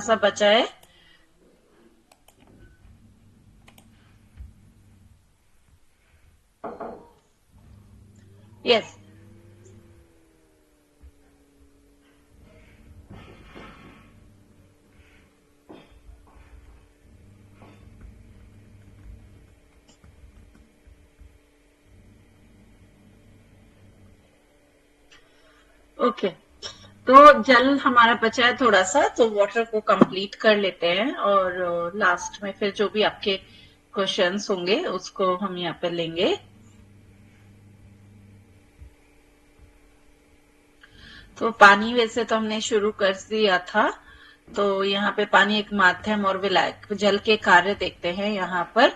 सा बचा है। यस। ओके, तो जल हमारा बचा है थोड़ा सा, तो वाटर को कंप्लीट कर लेते हैं और लास्ट में फिर जो भी आपके क्वेश्चंस होंगे उसको हम यहाँ पे लेंगे। तो पानी वैसे तो हमने शुरू कर दिया था, तो यहाँ पे पानी एक माध्यम और विलायक जल के कार्य देखते हैं यहाँ पर।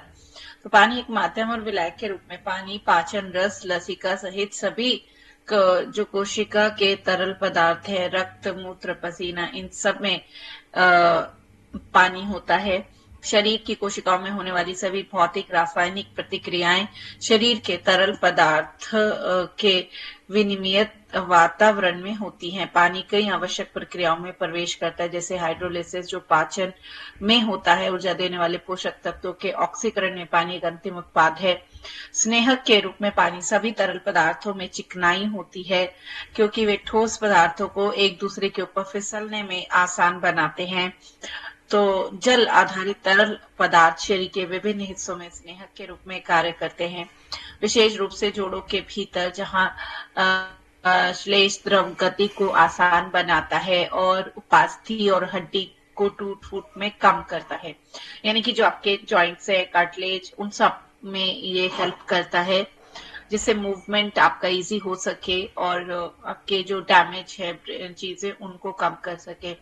तो पानी एक माध्यम और विलायक के रूप में पानी पाचन, रस, लसिका सहित सभी जो कोशिका के तरल पदार्थ है, रक्त, मूत्र, पसीना, इन सब में पानी होता है। शरीर की कोशिकाओं में होने वाली सभी भौतिक रासायनिक प्रतिक्रियाएं शरीर के तरल पदार्थ के विनिमयत वातावरण में होती हैं। पानी कई आवश्यक प्रक्रियाओं में प्रवेश करता है, जैसे हाइड्रोलिसिस जो पाचन में होता है, ऊर्जा देने वाले पोषक तत्वों के ऑक्सीकरण में पानी एक अंतिम उत्पाद है। स्नेहक के रूप में पानी सभी तरल पदार्थों में चिकनाई होती है, क्योंकि वे ठोस पदार्थों को एक दूसरे के ऊपर फिसलने में आसान बनाते हैं। तो जल आधारित तरल पदार्थ शरीर के विभिन्न हिस्सों में स्नेहक के रूप में कार्य करते हैं, विशेष रूप से जोड़ों के भीतर, जहां श्लेष द्रव गति को आसान बनाता है और उपास्थि और हड्डी को टूट फूट में कम करता है। यानी कि जो आपके जॉइंट्स है, कार्टिलेज, उन सब में ये हेल्प करता है, जिससे मूवमेंट आपका इजी हो सके और आपके जो डैमेज है चीजें उनको कम कर सके।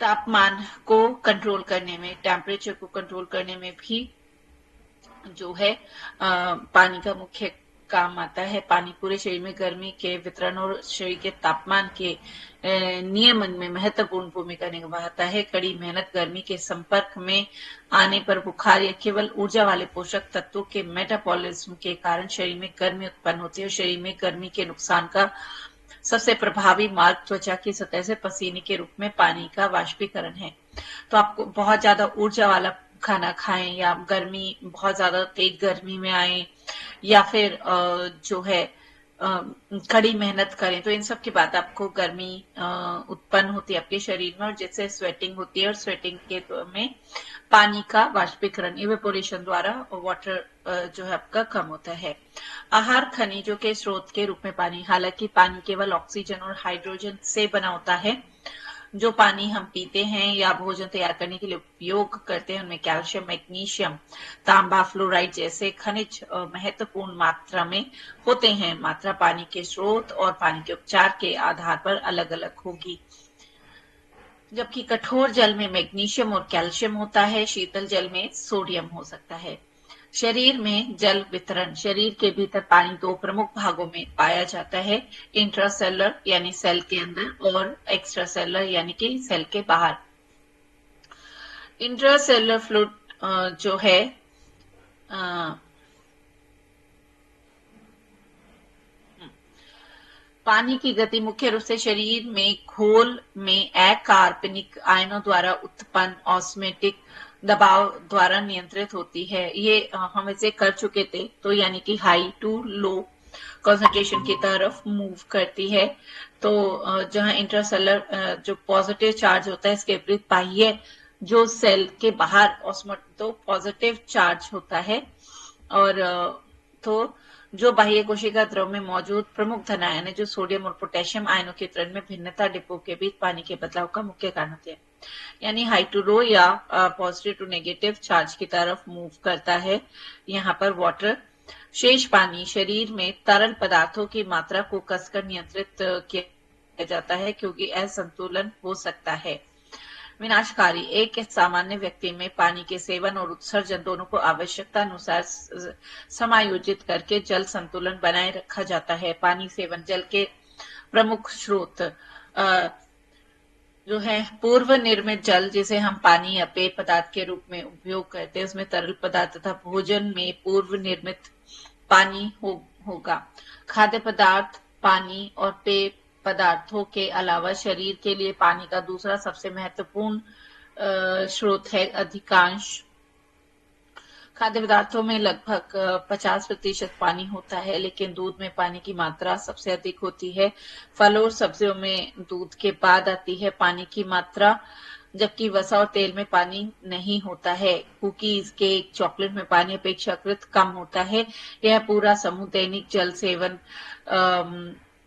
तापमान को कंट्रोल करने में, टेम्परेचर को कंट्रोल करने में भी जो है पानी का मुख्य काम आता है। पानी पूरे शरीर में गर्मी के वितरण और शरीर के तापमान के नियमन में महत्वपूर्ण भूमिका निभाता है। कड़ी मेहनत, गर्मी के संपर्क में आने पर बुखार या केवल ऊर्जा वाले पोषक तत्वों के मेटाबॉलिज्म के कारण शरीर में गर्मी उत्पन्न होती है और शरीर में गर्मी के नुकसान का सबसे प्रभावी मार्ग त्वचा की सतह से पसीने के रूप में पानी का वाष्पीकरण है। तो आपको बहुत ज्यादा ऊर्जा वाला खाना खाएं या गर्मी बहुत ज्यादा तेज गर्मी में आए या फिर जो है कड़ी मेहनत करें, तो इन सब के बाद आपको गर्मी उत्पन्न होती है आपके शरीर में और जिससे स्वेटिंग होती है और स्वेटिंग के में पानी का वाष्पीकरण इवेपोरेशन द्वारा वाटर जो है आपका कम होता है। आहार खनिजों के स्रोत के रूप में पानी, हालांकि पानी केवल ऑक्सीजन और हाइड्रोजन से बना होता है। जो पानी हम पीते हैं या भोजन तैयार करने के लिए उपयोग करते हैं उनमें कैल्शियम, मैग्नीशियम, तांबा, फ्लोराइड जैसे खनिज महत्वपूर्ण मात्रा में होते हैं। मात्रा पानी के स्रोत और पानी के उपचार के आधार पर अलग अलग होगी। जबकि कठोर जल में मैग्नीशियम और कैल्शियम होता है, शीतल जल में सोडियम हो सकता है। शरीर में जल वितरण, शरीर के भीतर पानी दो प्रमुख भागों में पाया जाता है, इंट्रासेलर यानी सेल के अंदर और एक्स्ट्रासेलर यानी कि सेल के बाहर। इंट्रासेलर फ्लूइड जो है पानी की गति मुख्य रूप से शरीर में घोल में अकार्बनिक आयनों द्वारा उत्पन्न ऑस्मेटिक दबाव द्वारा नियंत्रित होती है। ये हम इसे कर चुके थे, तो यानी कि हाई टू लो कंसंट्रेशन की तरफ मूव करती है। तो जहां इंट्रासेलर जो पॉजिटिव चार्ज होता है, इसके विपरीत बाह्य जो सेल के बाहर ऑस्मोट तो पॉजिटिव चार्ज होता है। और तो जो बाह्य कोशिका द्रव में मौजूद प्रमुख धन आयन है, जो सोडियम और पोटेशियम आयनों के त्वरण में भिन्नता डिब्बों के बीच पानी के बदलाव का मुख्य कारण होते हैं। यानी हाई टू लो या पॉजिटिव टू नेगेटिव चार्ज की तरफ मूव करता है यहाँ पर वाटर। शेष पानी शरीर में तरल पदार्थों की मात्रा को कसकर नियंत्रित किया जाता है, क्योंकि असंतुलन हो सकता है। विनाशकारी, एक सामान्य व्यक्ति में पानी के सेवन और उत्सर्जन दोनों को आवश्यकता अनुसार समायोजित करके जल संतुलन बनाए रखा जाता है। पानी सेवन जल के प्रमुख स्रोत जो है पूर्व निर्मित जल, जिसे हम पानी या पेय पदार्थ के रूप में उपयोग करते हैं, उसमें तरल पदार्थ तथा भोजन में पूर्व निर्मित पानी होगा। खाद्य पदार्थ, पानी और पेय पदार्थों के अलावा शरीर के लिए पानी का दूसरा सबसे महत्वपूर्ण स्रोत है। अधिकांश खाद्य पदार्थों में लगभग 50% पानी होता है, लेकिन दूध में पानी की मात्रा सबसे अधिक होती है। फलों और सब्जियों में दूध के बाद आती है पानी की मात्रा, जबकि वसा और तेल में पानी नहीं होता है। कुकीज, केक, चॉकलेट में पानी अपेक्षाकृत कम होता है। यह पूरा समूह दैनिक जल सेवन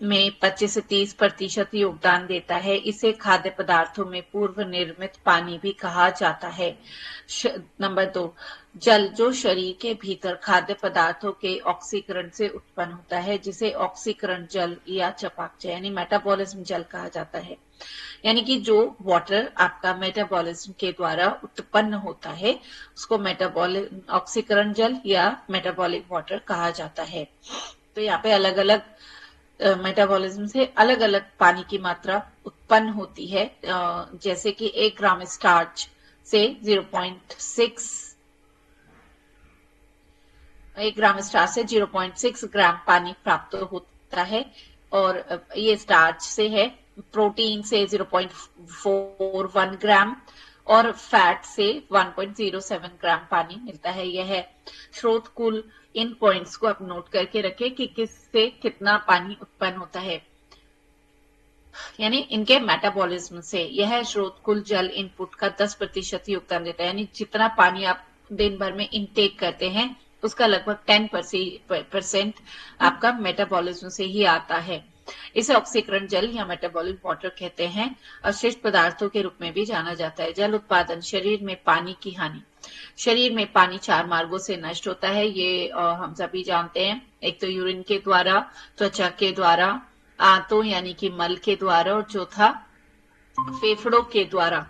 में 25 से 30% योगदान देता है। इसे खाद्य पदार्थों में पूर्व निर्मित पानी भी कहा जाता है। नंबर 2, जल जो शरीर के भीतर खाद्य पदार्थों के ऑक्सीकरण से उत्पन्न होता है, जिसे ऑक्सीकरण जल या चयापचय यानी मेटाबॉलिज्म जल कहा जाता है। यानी कि जो वाटर आपका मेटाबॉलिज्म के द्वारा उत्पन्न होता है, उसको मेटाबॉलिक ऑक्सीकरण जल या मेटाबॉलिक वाटर कहा जाता है। तो यहाँ पे अलग अलग मेटाबॉलिज्म से अलग अलग पानी की मात्रा उत्पन्न होती है। जैसे कि 1 ग्राम स्टार्च से 0.6 ग्राम पानी प्राप्त होता है, और ये स्टार्च से है। प्रोटीन से 0.41 ग्राम और फैट से 1.07 ग्राम पानी मिलता है। यह स्रोत कुल इन पॉइंट्स को आप नोट करके रखें कि किससे कितना पानी उत्पन्न होता है, यानी इनके मेटाबॉलिज्म से। यह स्रोत कुल जल इनपुट का 10% योगदान देता है, यानी जितना पानी आप दिन भर में इनटेक करते हैं उसका लगभग 10% आपका मेटाबॉलिज्म से ही आता है। इसे ऑक्सीकरण जल या मेटाबॉलिक वाटर कहते हैं। अवशिष्ट पदार्थों के रूप में भी जाना जाता है। जल उत्पादन, शरीर में पानी की हानि। शरीर में पानी 4 मार्गों से नष्ट होता है, ये हम सभी जानते हैं। एक तो यूरिन के द्वारा, त्वचा के द्वारा, आंतों यानी कि मल के द्वारा, और चौथा फेफड़ों के द्वारा।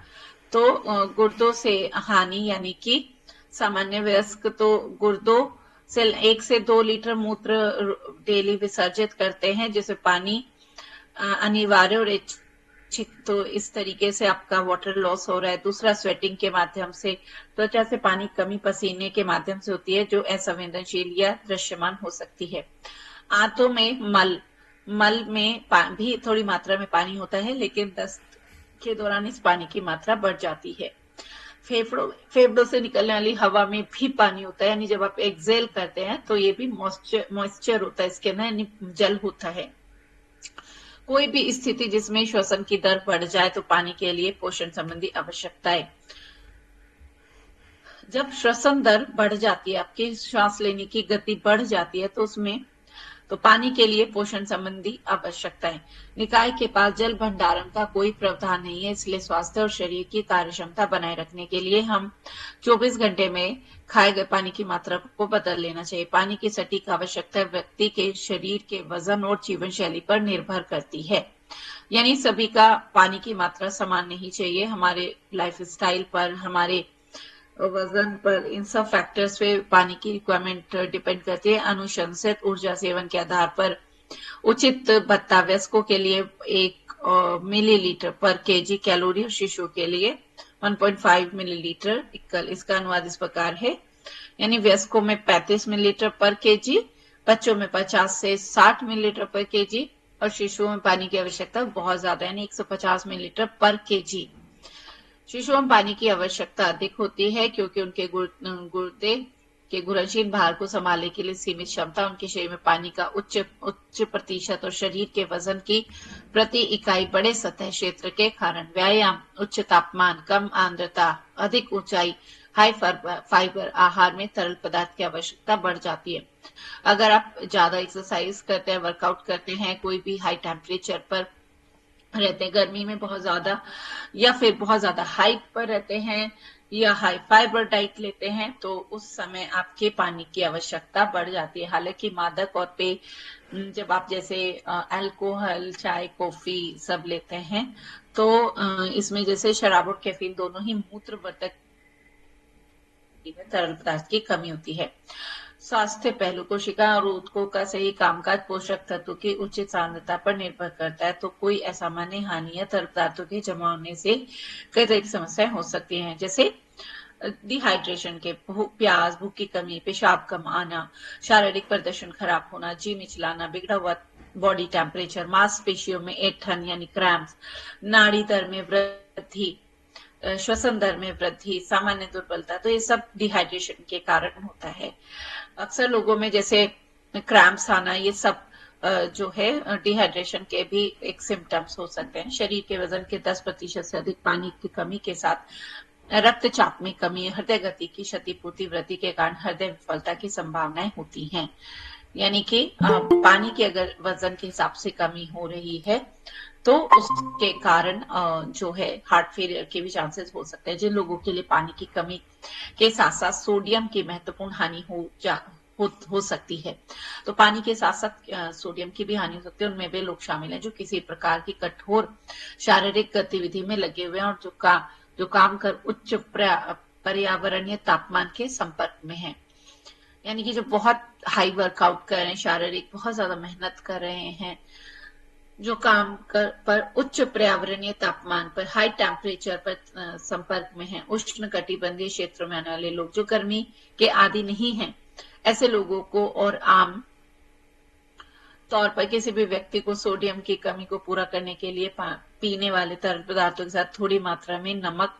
तो गुर्दों से हानि, यानी कि सामान्य वयस्क तो गुर्दों से 1 से 2 लीटर मूत्र डेली विसर्जित करते हैं, जिसे पानी अनिवार्य और इच्छित। तो इस तरीके से आपका वाटर लॉस हो रहा है। दूसरा, स्वेटिंग के माध्यम से, त्वचा से पानी कमी पसीने के माध्यम से होती है, जो असंवेदनशील या दृश्यमान हो सकती है। आंतों में मल में भी थोड़ी मात्रा में पानी होता है, लेकिन दस्त के दौरान इस पानी की मात्रा बढ़ जाती है। फेफड़ों से निकलने वाली हवा में भी पानी होता है, यानी जब आप एक्सेल करते हैं तो ये भी मॉइस्चर होता है, इसके अंदर यानी जल होता है। कोई भी स्थिति जिसमें श्वसन की दर बढ़ जाए तो पानी के लिए पोषण संबंधी आवश्यकताएं। जब श्वसन दर बढ़ जाती है, आपकी श्वास लेने की गति बढ़ जाती है, तो उसमें तो पानी के लिए पोषण संबंधी आवश्यकताएं। निकाय के पास जल भंडारण का कोई प्रावधान नहीं है, इसलिए स्वास्थ्य और शरीर की कार्यक्षमता बनाए रखने के लिए हम 24 घंटे में खाए गए पानी की मात्रा को बदल लेना चाहिए। पानी की सटीक आवश्यकता व्यक्ति के शरीर के वजन और जीवन शैली पर निर्भर करती है, यानी सभी का पानी की मात्रा समान नहीं चाहिए। हमारे लाइफ स्टाइल पर, हमारे वजन पर, इन सब फैक्टर्स पे पानी की रिक्वायरमेंट डिपेंड करती है। अनुशंसित ऊर्जा सेवन के आधार पर उचित भत्ता वयस्कों के लिए 1 मिलीलीटर पर केजी कैलोरी और शिशुओं के लिए 1.5 मिलीलीटर। इसका अनुवाद इस प्रकार है, यानी वयस्कों में 35 मिलीलीटर पर केजी, बच्चों में 50 से 60 मिलीलीटर पर केजी, और शिशुओं में पानी की आवश्यकता बहुत ज्यादा, यानी 150 मिलीलीटर पर केजी। शिशुओं में पानी की आवश्यकता अधिक होती है क्योंकि उनके गुर्दे के घुलनशील भार को संभालने के लिए सीमित क्षमता, उनके शरीर में पानी का उच्च प्रतिशत और शरीर के वजन की प्रति इकाई बड़े सतह क्षेत्र के कारण व्यायाम, उच्च तापमान, कम आर्द्रता, अधिक ऊंचाई, हाई फाइबर आहार में तरल पदार्थ की आवश्यकता बढ़ जाती है। अगर आप ज्यादा एक्सरसाइज करते हैं, वर्कआउट करते हैं, कोई भी हाई टेम्परेचर पर रहते हैं, गर्मी में बहुत ज्यादा, या फिर बहुत ज्यादा हाइट पर रहते हैं, या हाई फाइबर डाइट लेते हैं, तो उस समय आपके पानी की आवश्यकता बढ़ जाती है। हालांकि मादक और पेय, जब आप जैसे अल्कोहल, चाय, कॉफी सब लेते हैं, तो इसमें जैसे शराब और कैफीन दोनों ही मूत्रवर्धक तरल पदार्थ की कमी होती है। स्वास्थ्य पहलू, कोशिका और ऊतकों का सही कामकाज पोषक तत्वों की उचित सांद्रता पर निर्भर करता है। तो कोई असामान्य हानि या तरल पदार्थों के जमा होने से कई तरह की समस्याएं हो सकती हैं, जैसे डिहाइड्रेशन के प्यास, भूख की कमी, पेशाब कम आना, शारीरिक प्रदर्शन खराब होना, जी मिचलाना, बिगड़ा हुआ बॉडी टेम्परेचर, मांसपेशियों में ऐंठन यानी क्रैम्प्स, नाड़ी दर में वृद्धि, श्वसन दर में वृद्धि, सामान्य दुर्बलता, तो ये सब डिहाइड्रेशन के कारण होता है। अक्सर लोगों में जैसे क्रैम्प्स आना, ये सब जो है डिहाइड्रेशन के भी एक सिम्टम्स हो सकते हैं। शरीर के वजन के 10% से अधिक पानी की कमी के साथ रक्तचाप में कमी, हृदय गति की क्षतिपूर्ति वृद्धि के कारण हृदय विफलता की संभावनाएं होती हैं। यानी कि पानी के अगर वजन के हिसाब से कमी हो रही है तो उसके कारण जो है हार्ट फेलियर के भी चांसेस हो सकते हैं। जिन लोगों के लिए पानी की कमी के साथ साथ सोडियम की महत्वपूर्ण हानि हो सकती है, तो पानी के साथ साथ सोडियम की भी हानि हो सकती है। उनमें वे लोग शामिल हैं जो किसी प्रकार की कठोर शारीरिक गतिविधि में लगे हुए हैं और जो काम कर उच्च पर्यावरणीय तापमान के संपर्क में है। यानी कि जो बहुत हाई वर्कआउट कर रहे हैं, शारीरिक बहुत ज्यादा मेहनत कर रहे हैं, जो काम पर उच्च पर्यावरणीय तापमान पर, हाई टेम्परेचर पर संपर्क में है, उष्ण कटिबंधीय क्षेत्रों में आने वाले लोग जो गर्मी के आदी नहीं हैं, ऐसे लोगों को और आम तौर पर किसी भी व्यक्ति को सोडियम की कमी को पूरा करने के लिए पीने वाले तरल पदार्थों के साथ थोड़ी मात्रा में नमक,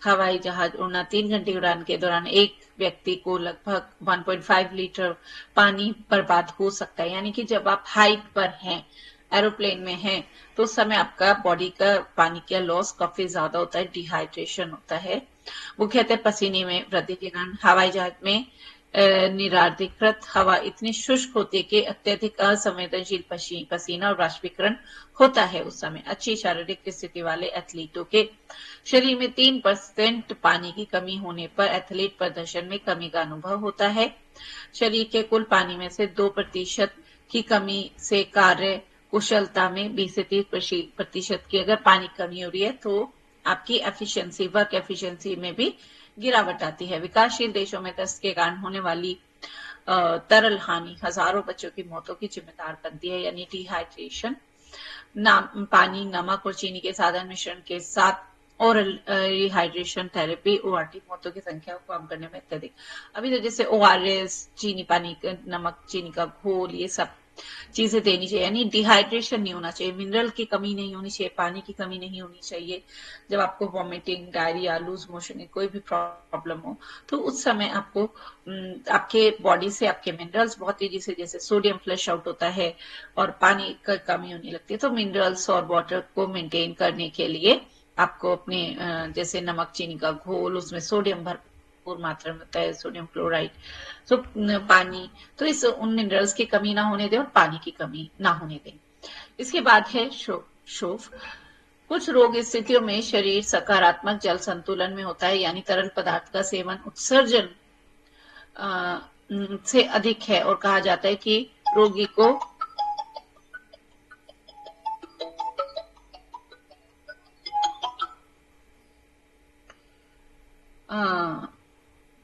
हवाई जहाज उड़ना, 3 घंटे उड़ान के दौरान एक व्यक्ति को लगभग 1.5 लीटर पानी बर्बाद हो सकता है। यानी कि जब आप हाइट पर हैं, एरोप्लेन में हैं, तो उस समय आपका बॉडी का पानी का लॉस काफी ज्यादा होता है, डिहाइड्रेशन होता है। मुख्यतः पसीने में वृद्धि के कारण हवाई जहाज में निरार्द्रीकृत हवा इतनी शुष्क होती है कि अत्यधिक असंवेदनशील पसीना और वाष्पीकरण होता है। उस समय अच्छी शारीरिक स्थिति वाले एथलीटों के शरीर में 3% पानी की कमी होने पर एथलीट प्रदर्शन में कमी का अनुभव होता है। शरीर के कुल पानी में से 2% की कमी से कार्य कुशलता में 20 से 30% की अगर पानी कमी हो रही है तो आपकी एफिशिएंसी, वर्क एफिशिएंसी में भी गिरावट आती है। विकासशील देशों में दस्त के कारण होने वाली तरल हानि हजारों बच्चों की मौतों की जिम्मेदार बनती है। यानी डिहाइड्रेशन, पानी, नमक और चीनी के साधारण मिश्रण के साथ ओरल रिहाइड्रेशन थेरेपी ओआरटी मौतों की संख्या को कम करने में अत्यधिक। अभी तो जैसे ओआरएस, चीनी पानी, नमक चीनी का घोल, ये सब चीजें देनी चाहिए। यानी डिहाइड्रेशन नहीं होना चाहिए, मिनरल की कमी नहीं होनी चाहिए, पानी की कमी नहीं होनी चाहिए। जब आपको वॉमिटिंग, डायरिया, लूज मोशन, कोई भी प्रॉब्लम हो तो उस समय आपको आपके बॉडी से आपके मिनरल्स बहुत तेजी से, जैसे सोडियम फ्लश आउट होता है और पानी की कमी होने लगती है, तो मिनरल्स और वाटर को मेंटेन करने के लिए आपको अपने जैसे नमक चीनी का घोल, उसमें सोडियम भरपूर मात्रा में होता है, सोडियम क्लोराइड, तो पानी, तो इस उन मिनरल्स की कमी ना होने दें और पानी की कमी ना होने दें। इसके बाद है शोफ। कुछ रोग स्थितियों में शरीर सकारात्मक जल संतुलन में होता है, यानी तरल पदार्थ का सेवन उत्सर्जन से अधिक है और कहा जाता है कि रोगी को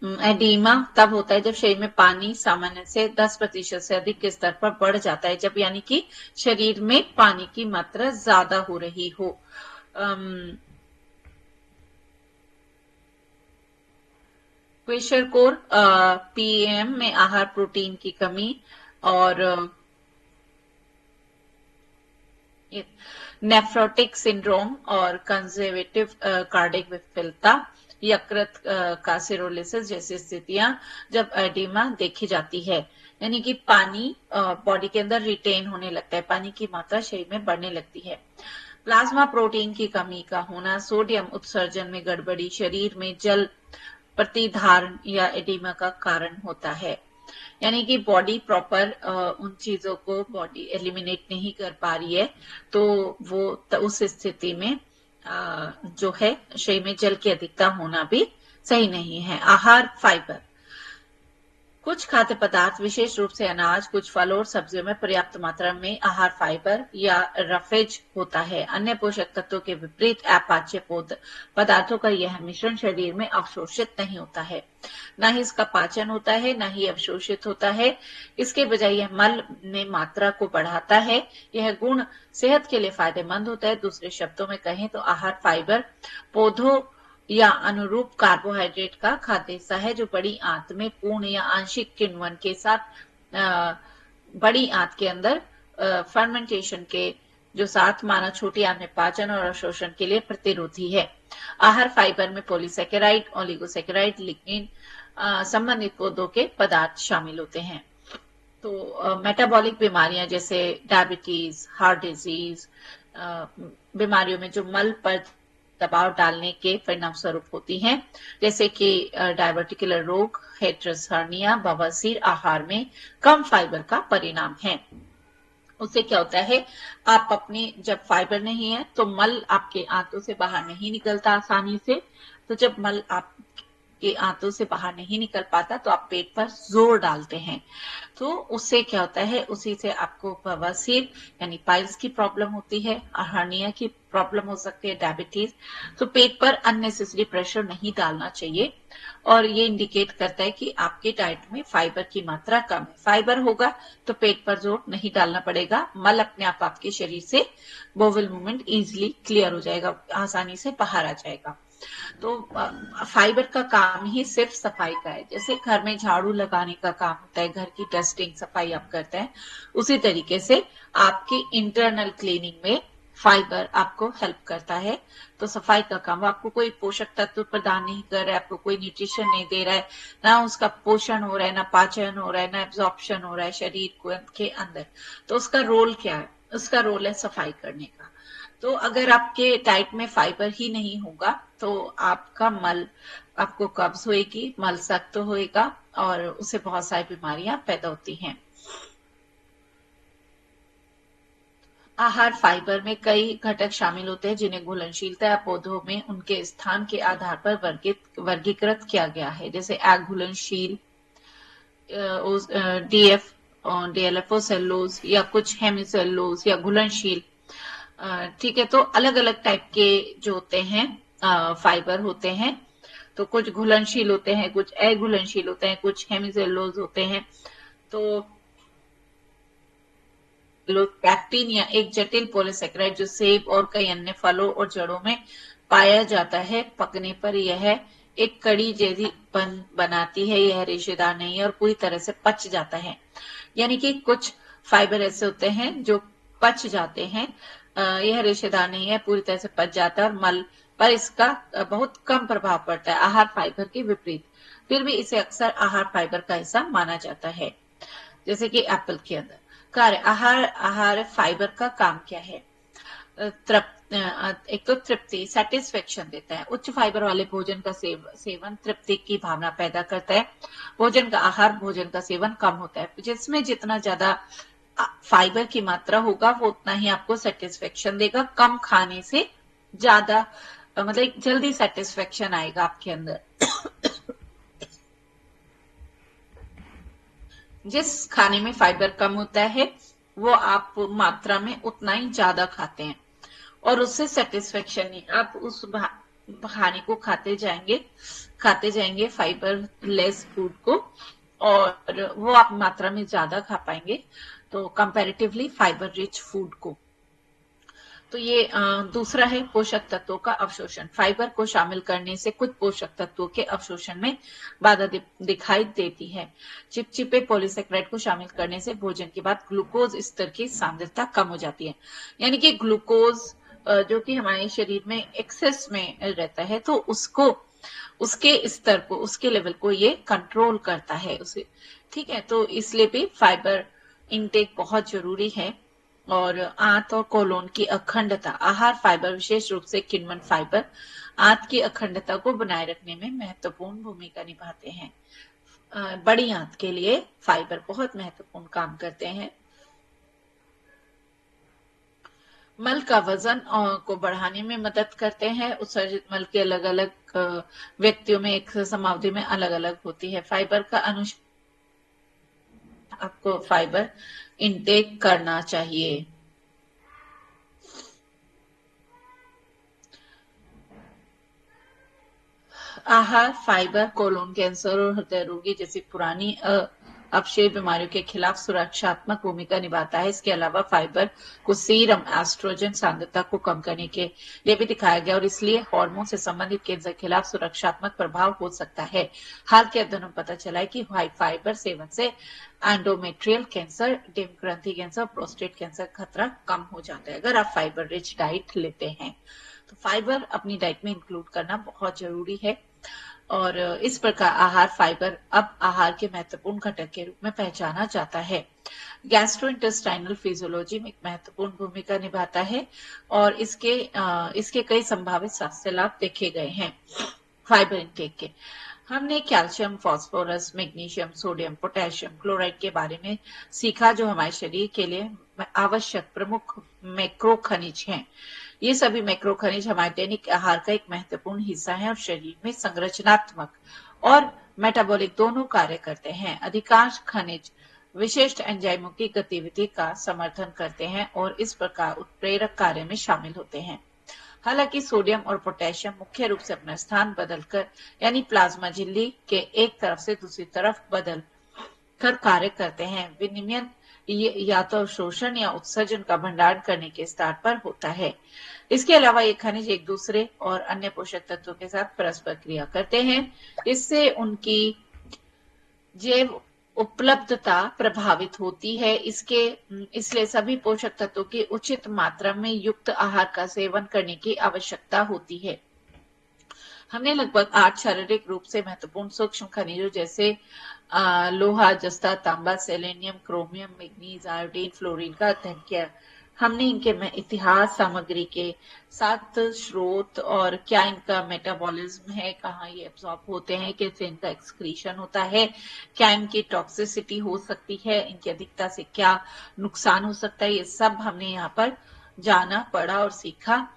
एडीमा तब होता है जब शरीर में पानी सामान्य से 10% से अधिक के स्तर पर बढ़ जाता है, जब यानी कि शरीर में पानी की मात्रा ज्यादा हो रही हो। क्वेशरकोर पीएम में आहार, प्रोटीन की कमी और नेफ्रोटिक सिंड्रोम और कंजर्वेटिव कार्डिक विफलता, यकृत का सिरोलिसिस जैसी स्थितियां जब एडिमा देखी जाती है। यानी कि पानी बॉडी के अंदर रिटेन होने लगता है, पानी की मात्रा शरीर में बढ़ने लगती है। प्लाज्मा प्रोटीन की कमी का होना, सोडियम उत्सर्जन में गड़बड़ी शरीर में जल प्रतिधारण या एडिमा का कारण होता है। यानी कि बॉडी प्रॉपर उन चीजों को बॉडी एलिमिनेट नहीं कर पा रही है, तो वो उस स्थिति में जो है शरीर में जल की अधिकता होना भी सही नहीं है। आहार, फाइबर, कुछ खाद्य पदार्थ विशेष रूप से अनाज, कुछ फल और सब्जियों में पर्याप्त मात्रा में आहार फाइबर या रफेज होता है। अन्य पोषक तत्वों के विपरीत अपाच्य पदार्थों का यह मिश्रण शरीर में अवशोषित नहीं होता है, न ही इसका पाचन होता है, न ही अवशोषित होता है। इसके बजाय यह मल में मात्रा को बढ़ाता है। यह गुण सेहत के लिए फायदेमंद होता है। दूसरे शब्दों में कहें तो आहार फाइबर पौधों या अनुरूप कार्बोहाइड्रेट का खाद्य हिस्सा है, जो बड़ी आंत में पूर्ण या आंशिक किण्वन के साथ बड़ी आंत के अंदर फर्मेंटेशन के जो साथ माना छोटी आंत में पाचन और अवशोषण के लिए प्रतिरोधी है। आहार फाइबर में पॉलीसेकेराइड, ओलिगोसेकेराइड, लिग्निन संबंधित पौधों के पदार्थ शामिल होते हैं। तो मेटाबॉलिक बीमारियां जैसे डायबिटीज, हार्ट डिजीज, बीमारियों में जो मल पर दबाव डालने के परिणाम स्वरूप होती हैं, जैसे कि डायवर्टिकुलर रोग, हेट्रस हर्निया, बवासीर आहार में कम फाइबर का परिणाम है। उससे क्या होता है, आप अपनी जब फाइबर नहीं है तो मल आपके आंतों से बाहर नहीं निकलता आसानी से। तो जब मल आपके आंतों से बाहर नहीं निकल पाता तो आप पेट पर जोर डालते हैं, तो उससे क्या होता है, उसी से आपको बवासीर यानी पाइल्स की प्रॉब्लम होती है, हर्निया की प्रॉब्लम हो सकती है, डायबिटीज। तो पेट पर अननेसेसरी प्रेशर नहीं डालना चाहिए, और ये इंडिकेट करता है कि आपके डाइट में फाइबर की मात्रा कम है। फाइबर होगा तो पेट पर जोर नहीं डालना पड़ेगा, मल अपने आप आपके शरीर से बोवल मूवमेंट इजिली क्लियर हो जाएगा, आसानी से बाहर आ जाएगा। तो फाइबर का काम ही सिर्फ सफाई का है। जैसे घर में झाड़ू लगाने का काम होता है, घर की डस्टिंग सफाई आप करते हैं, उसी तरीके से आपकी इंटरनल क्लीनिंग में फाइबर आपको हेल्प करता है। तो सफाई का काम, आपको कोई पोषक तत्व प्रदान नहीं कर रहा है, आपको कोई न्यूट्रिशन नहीं दे रहा है, ना उसका पोषण हो रहा है, ना पाचन हो रहा है, ना एब्जॉर्प्शन हो रहा है शरीर को के अंदर, तो उसका रोल क्या है? उसका रोल है सफाई करने का। तो अगर आपके डाइट में फाइबर ही नहीं होगा तो आपका मल, आपको कब्ज होएगी, मल सख्त होएगा और उससे बहुत सारी बीमारियां पैदा होती हैं। आहार फाइबर में कई घटक शामिल होते हैं जिन्हें घुलनशीलता या पौधों में उनके स्थान के आधार पर वर्गीकृत किया गया है। जैसे अघुलनशील, डीएफ, डीएलएफओ सेल्यूलोज, या कुछ हेमिसेल्यूलोज, या घुलनशील। ठीक है, तो अलग अलग टाइप के जो होते हैं फाइबर होते हैं। तो कुछ घुलनशील होते हैं, कुछ अघुलनशील होते हैं, कुछ हेमिसेल्यूलोज होते हैं। तो पैक्टिन या एक जटिल पॉलीसेकेराइड जो सेब और कई अन्य फलों और जड़ों में पाया जाता है, पकने पर यह एक कड़ी जैसी बनाती है। यह रेशेदार नहीं है और पूरी तरह से पच जाता है। यानी कि कुछ फाइबर ऐसे होते हैं जो पच जाते हैं, यह रेशेदार नहीं है, पूरी तरह से पच जाता है, और मल पर इसका बहुत कम प्रभाव पड़ता है, आहार फाइबर के विपरीत। फिर भी इसे अक्सर आहार फाइबर का हिस्सा माना जाता है। जैसे कि एप्पल के अंदर कार्य, आहार आहार फाइबर का काम क्या है? एक तो तृप्ति, सेटिस्फेक्शन देता है। उच्च फाइबर वाले भोजन का सेवन तृप्ति की भावना पैदा करता है। भोजन का आहार भोजन का सेवन कम होता है, जिसमें जितना ज्यादा फाइबर की मात्रा होगा वो उतना ही आपको सेटिस्फेक्शन देगा। कम खाने से ज्यादा मतलब जल्दी सेटिस्फेक्शन आएगा आपके अंदर। जिस खाने में फाइबर कम होता है वो आप मात्रा में उतना ही ज्यादा खाते हैं और उससे सेटिस्फेक्शन नहीं, आप उस खाने को खाते जाएंगे फाइबर लेस फूड को, और वो आप मात्रा में ज्यादा खा पाएंगे, तो कंपैरेटिवली फाइबर रिच फूड को। तो ये दूसरा है पोषक तत्वों का अवशोषण। फाइबर को शामिल करने से कुछ पोषक तत्वों के अवशोषण में बाधा दिखाई देती है। चिपचिपे पॉलीसेकेराइड को शामिल करने से भोजन के बाद ग्लूकोज स्तर की सांद्रता कम हो जाती है। यानी कि ग्लूकोज जो कि हमारे शरीर में एक्सेस में रहता है, तो उसको, उसके स्तर को, उसके लेवल को ये कंट्रोल करता है उसे। ठीक है, तो इसलिए भी फाइबर इनटेक बहुत जरूरी है। और आंत और कोलोन की अखंडता, आहार फाइबर विशेष रूप से किण्वन फाइबर आंत की अखंडता को बनाए रखने में महत्वपूर्ण भूमिका निभाते हैं। बड़ी आंत के लिए फाइबर बहुत महत्वपूर्ण काम करते हैं। मल का वजन को बढ़ाने में मदद करते हैं। उत्सर्जित मल के अलग अलग व्यक्तियों में एक समावधि में अलग अलग होती है। फाइबर का आपको फाइबर इनटेक करना चाहिए। आहार फाइबर कोलोन कैंसर और हृदय रोगी जैसी पुरानी अपक्षय बीमारियों के खिलाफ सुरक्षात्मक भूमिका निभाता है। इसके अलावा फाइबर को सीरम एस्ट्रोजन सांद्रता को कम करने के लिए भी दिखाया गया और इसलिए हार्मोन से संबंधित कैंसर के खिलाफ सुरक्षात्मक प्रभाव हो सकता है। हाल के अध्ययनों में पता चला है कि फाइबर सेवन से एंडोमेट्रियल कैंसर, डिम ग्रंथि कैंसर, प्रोस्टेट कैंसर खतरा कम हो जाता है अगर आप फाइबर रिच डाइट लेते हैं। तो फाइबर अपनी डाइट में इंक्लूड करना बहुत जरूरी है और इस प्रकार आहार फाइबर अब आहार के महत्वपूर्ण घटक के रूप में पहचाना जाता है। गैस्ट्रोइंटेस्टाइनल फिजियोलॉजी में एक महत्वपूर्ण भूमिका निभाता है और इसके कई संभावित स्वास्थ्य लाभ देखे गए हैं। फाइबर इनटेक के हमने calcium, phosphorus, magnesium, sodium, potassium, chloride के बारे में सीखा जो हमारे शरीर के लिए आवश्यक प्रमुख मैक्रो खनिज हैं। ये सभी मैक्रो खनिज हमारे दैनिक आहार का एक महत्वपूर्ण हिस्सा है और शरीर में संरचनात्मक और मेटाबॉलिक दोनों कार्य करते हैं। अधिकांश खनिज विशिष्ट एंजाइमों की गतिविधि का समर्थन करते हैं और इस प्रकार उत्प्रेरक कार्य में शामिल होते हैं। हालांकि सोडियम और पोटेशियम मुख्य रूप से अपना स्थान बदलकर यानी प्लाज्मा झिल्ली के एक तरफ से दूसरी तरफ बदल कर कार्य करते हैं। विनिमयन या तो शोषण या उत्सर्जन का भंडारण करने के स्तर पर होता है। इसके अलावा ये खनिज एक दूसरे और अन्य पोषक तत्वों के साथ परस्पर क्रिया करते हैं। इससे उनकी जैव उपलब्धता प्रभावित होती है। इसलिए सभी पोषक तत्वों की उचित मात्रा में युक्त आहार का सेवन करने की आवश्यकता होती है। हमने लगभग 8 शारीरिक रूप से महत्वपूर्ण सूक्ष्म खनिजों जैसे लोहा, जस्ता, तांबा, selenium, chromium, manganese, iodine, fluorine का अध्ययन किया। हमने इनके इतिहास, सामग्री के साथ स्रोत और क्या इनका मेटाबॉलिज्म है, कहाँ ये एब्जॉर्ब होते हैं, कैसे इनका एक्सक्रीशन होता है, क्या इनकी टॉक्सिसिटी हो सकती है, इनकी अधिकता से क्या नुकसान हो सकता है, ये सब हमने यहाँ पर जाना, पढ़ा और सीखा।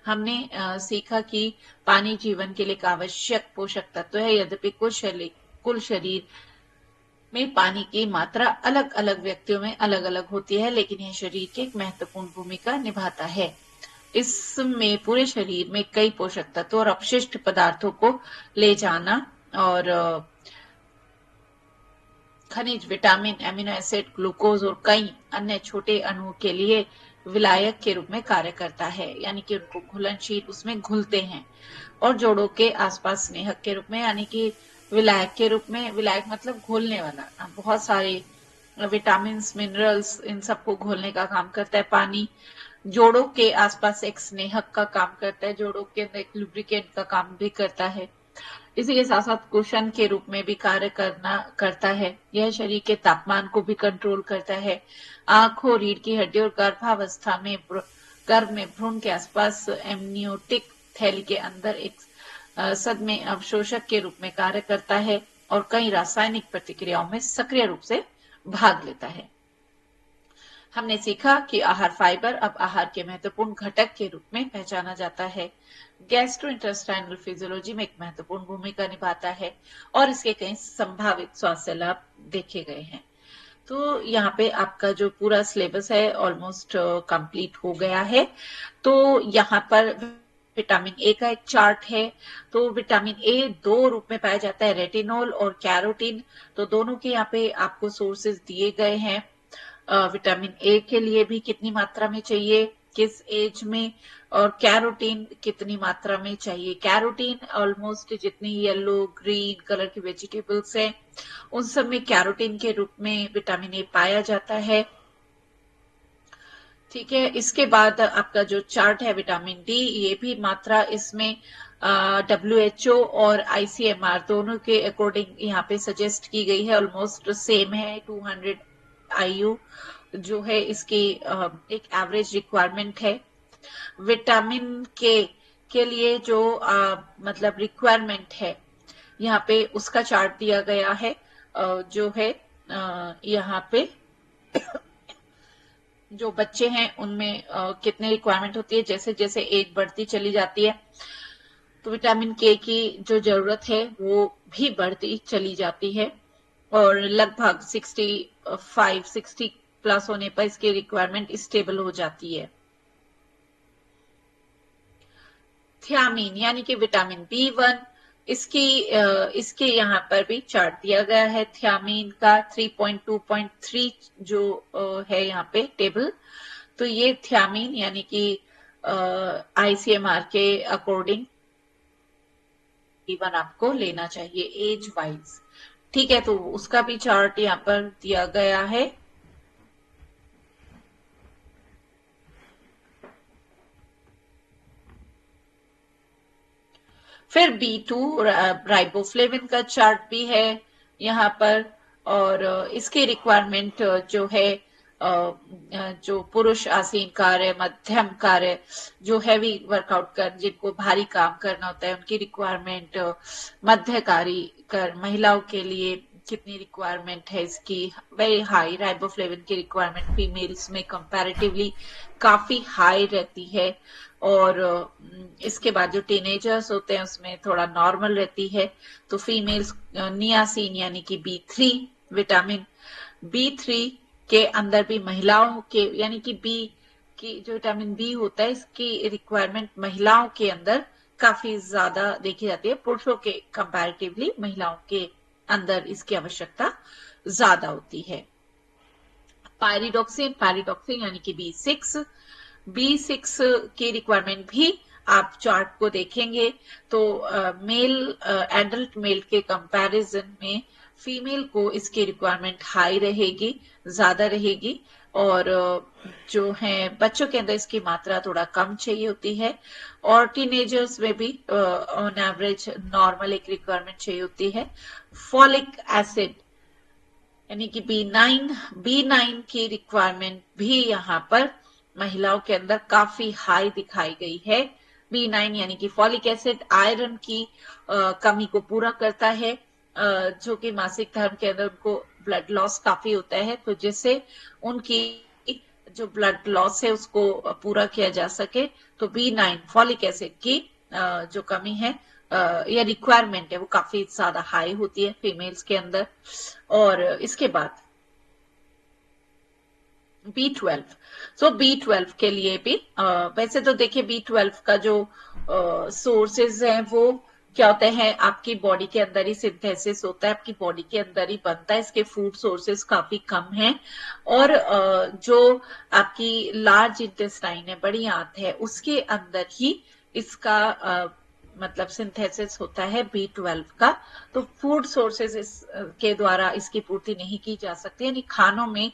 हमने सीखा कि पानी जीवन के लिए एक आवश्यक पोषक तत्व है। यद्यपि कुल शरीर में पानी की मात्रा अलग अलग व्यक्तियों में अलग अलग होती है, लेकिन यह शरीर की एक महत्वपूर्ण भूमिका निभाता है। इसमें पूरे शरीर में कई पोषक तत्व और अपशिष्ट पदार्थों को ले जाना और खनिज, विटामिन, एमिनो एसिड, ग्लूकोज और कई अन्य छोटे अणुओं के लिए विलायक के रूप में कार्य करता है, यानी कि उनको घुलनशील उसमें घुलते हैं और जोड़ों के आसपास स्नेहक के रूप में यानी कि विलायक के रूप में, विलायक मतलब घोलने वाला, बहुत सारे विटामिन, मिनरल्स इन सबको घोलने का काम करता है। पानी जोड़ों के आसपास एक स्नेहक का काम करता है, जोड़ों के अंदर एक लुब्रिकेंट का काम भी करता है। इसी के साथ साथ कुशन के रूप में भी कार्य करता है। यह शरीर के तापमान को भी कंट्रोल करता है। आंखों, रीढ़ की हड्डी और गर्भ में भ्रूण के आसपास एमनियोटिक थैली के अंदर एक सदमे अवशोषक के रूप में कार्य करता है और कई रासायनिक प्रतिक्रियाओं में सक्रिय रूप से भाग लेता है। हमने सीखा कि आहार फाइबर अब आहार के महत्वपूर्ण घटक के रूप में पहचाना जाता है। गैस्ट्रोइंटेस्टाइनल फिजियोलॉजी में एक महत्वपूर्ण भूमिका निभाता है और इसके कई संभावित स्वास्थ्य लाभ देखे गए हैं। तो यहाँ पे आपका जो पूरा सिलेबस है ऑलमोस्ट कंप्लीट हो गया है। तो यहाँ पर विटामिन ए का एक चार्ट है। तो विटामिन ए 2 रूप में पाया जाता है, रेटिनॉल और कैरोटीन। तो दोनों के यहाँ पे आपको सोर्सेज दिए गए हैं। विटामिन ए के लिए भी कितनी मात्रा में चाहिए, किस एज में, और कैरोटीन कितनी मात्रा में चाहिए। कैरोटीन ऑलमोस्ट जितनी येलो ग्रीन कलर की वेजिटेबल्स हैं उन सब में कैरोटीन के रूप में विटामिन ए पाया जाता है। ठीक है, इसके बाद आपका जो चार्ट है विटामिन डी, ये भी मात्रा इसमें WHO और ICMR दोनों के अकॉर्डिंग यहाँ पे सजेस्ट की गई है, ऑलमोस्ट सेम है। 200 IU जो है इसकी एक एवरेज रिक्वायरमेंट है। विटामिन के लिए जो मतलब रिक्वायरमेंट है यहाँ पे उसका चार्ट दिया गया है, जो है यहाँ पे जो बच्चे हैं उनमें कितने रिक्वायरमेंट होती है। जैसे जैसे एज बढ़ती चली जाती है तो विटामिन के की जो जरूरत है वो भी बढ़ती चली जाती है और लगभग 60 प्लस होने पर इसकी रिक्वायरमेंट स्टेबल हो जाती है। थियामिन यानी कि विटामिन B1 इसके यहाँ पर भी चार्ट दिया गया है थियामीन का 3.2.3 जो है यहाँ पे टेबल। तो ये थियामीन यानी कि आईसीएमआर के अकॉर्डिंग इवन आपको लेना चाहिए एज वाइज। ठीक है, तो उसका भी चार्ट यहाँ पर दिया गया है। फिर B2 राइबोफ्लेविन का चार्ट भी है यहाँ पर। और इसकी रिक्वायरमेंट जो है जो पुरुष आसीन कार्य, मध्यम कार्य, जो हैवी वर्कआउट कर, जिनको भारी काम करना होता है, उनकी रिक्वायरमेंट, मध्यकारी कर महिलाओं के लिए कितनी रिक्वायरमेंट है इसकी, वेरी हाई। राइबोफ्लेविन की रिक्वायरमेंट फीमेल्स में कंपैरेटिवली काफी हाई रहती है। और इसके बाद जो टीनेजर्स होते हैं उसमें थोड़ा नॉर्मल रहती है। तो फीमेल्स नियासिन यानी कि B3 विटामिन B3 के अंदर भी महिलाओं के यानी कि बी की जो विटामिन बी होता है इसकी रिक्वायरमेंट महिलाओं के अंदर काफी ज्यादा देखी जाती है। पुरुषों के कंपैरेटिवली महिलाओं के अंदर इसकी आवश्यकता ज्यादा होती है। पायरिडॉक्सिन यानी कि B6 की रिक्वायरमेंट भी आप चार्ट को देखेंगे तो मेल एडल्ट मेल के कंपैरिजन में फीमेल को इसकी रिक्वायरमेंट हाई रहेगी, ज्यादा रहेगी। और जो है बच्चों के अंदर इसकी मात्रा थोड़ा कम चाहिए होती है। और टीनेजर्स में भी ऑन एवरेज नॉर्मल एक रिक्वायरमेंट चाहिए होती है। फॉलिक एसिड यानी कि B9 की रिक्वायरमेंट भी यहाँ पर महिलाओं के अंदर काफी हाई दिखाई गई है। B9 यानी कि फॉलिक एसिड आयरन की कमी को पूरा करता है। जो कि मासिक धर्म के अंदर उनको ब्लड लॉस काफी होता है, तो जिससे उनकी जो ब्लड लॉस है उसको पूरा किया जा सके। तो B9 फॉलिक एसिड की जो कमी है या रिक्वायरमेंट है वो काफी ज्यादा हाई होती है फीमेल्स के अंदर। और इसके बाद B12, सो B12 के लिए भी वैसे तो देखिए B12 का जो सोर्सेज है वो क्या होते हैं, आपकी बॉडी के अंदर ही सिंथेसिस होता है, आपकी बॉडी के अंदर ही बनता है। इसके फूड सोर्सेज काफी कम हैं। और जो आपकी लार्ज इंटेस्टाइन है, बड़ी आंत है, उसके अंदर ही इसका मतलब सिंथेसिस होता है B12 का। तो फूड सोर्सेज के द्वारा इसकी पूर्ति नहीं की जा सकती, यानी खानों में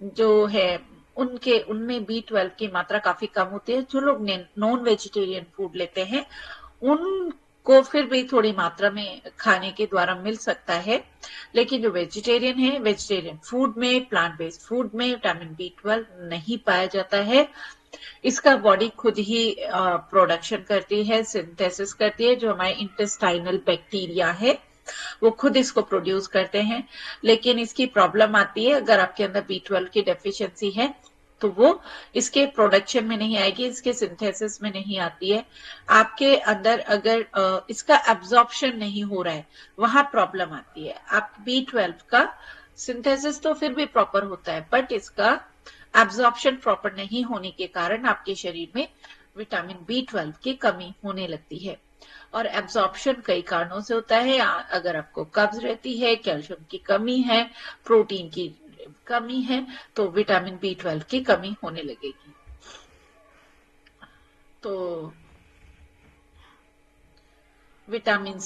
जो है उनमें B12 की मात्रा काफी कम होती है। जो लोग नॉन वेजिटेरियन फूड लेते हैं उनको फिर भी थोड़ी मात्रा में खाने के द्वारा मिल सकता है। लेकिन जो वेजिटेरियन है, वेजिटेरियन फूड में, प्लांट बेस्ड फूड में विटामिन B12 नहीं पाया जाता है। इसका बॉडी खुद ही प्रोडक्शन करती है, सिंथेसिस करती है। जो हमारे इंटेस्टाइनल बैक्टीरिया है वो खुद इसको प्रोड्यूस करते हैं। लेकिन इसकी प्रॉब्लम आती है अगर आपके अंदर B12 की डेफिशिएंसी है तो वो इसके प्रोडक्शन में नहीं आएगी, इसके सिंथेसिस में नहीं आती है। आपके अंदर अगर इसका एब्जॉर्प्शन नहीं हो रहा है वहां प्रॉब्लम आती है। आप B12 का सिंथेसिस तो फिर भी प्रॉपर होता है, बट इसका एब्जॉर्प्शन प्रॉपर नहीं होने के कारण आपके शरीर में विटामिन B12 की कमी होने लगती है। और एब्जॉर्प्शन कई कारणों से होता है। अगर आपको कब्ज रहती है, कैल्शियम की कमी है, प्रोटीन की कमी है, तो विटामिन B12 की कमी होने लगेगी। तो विटामिन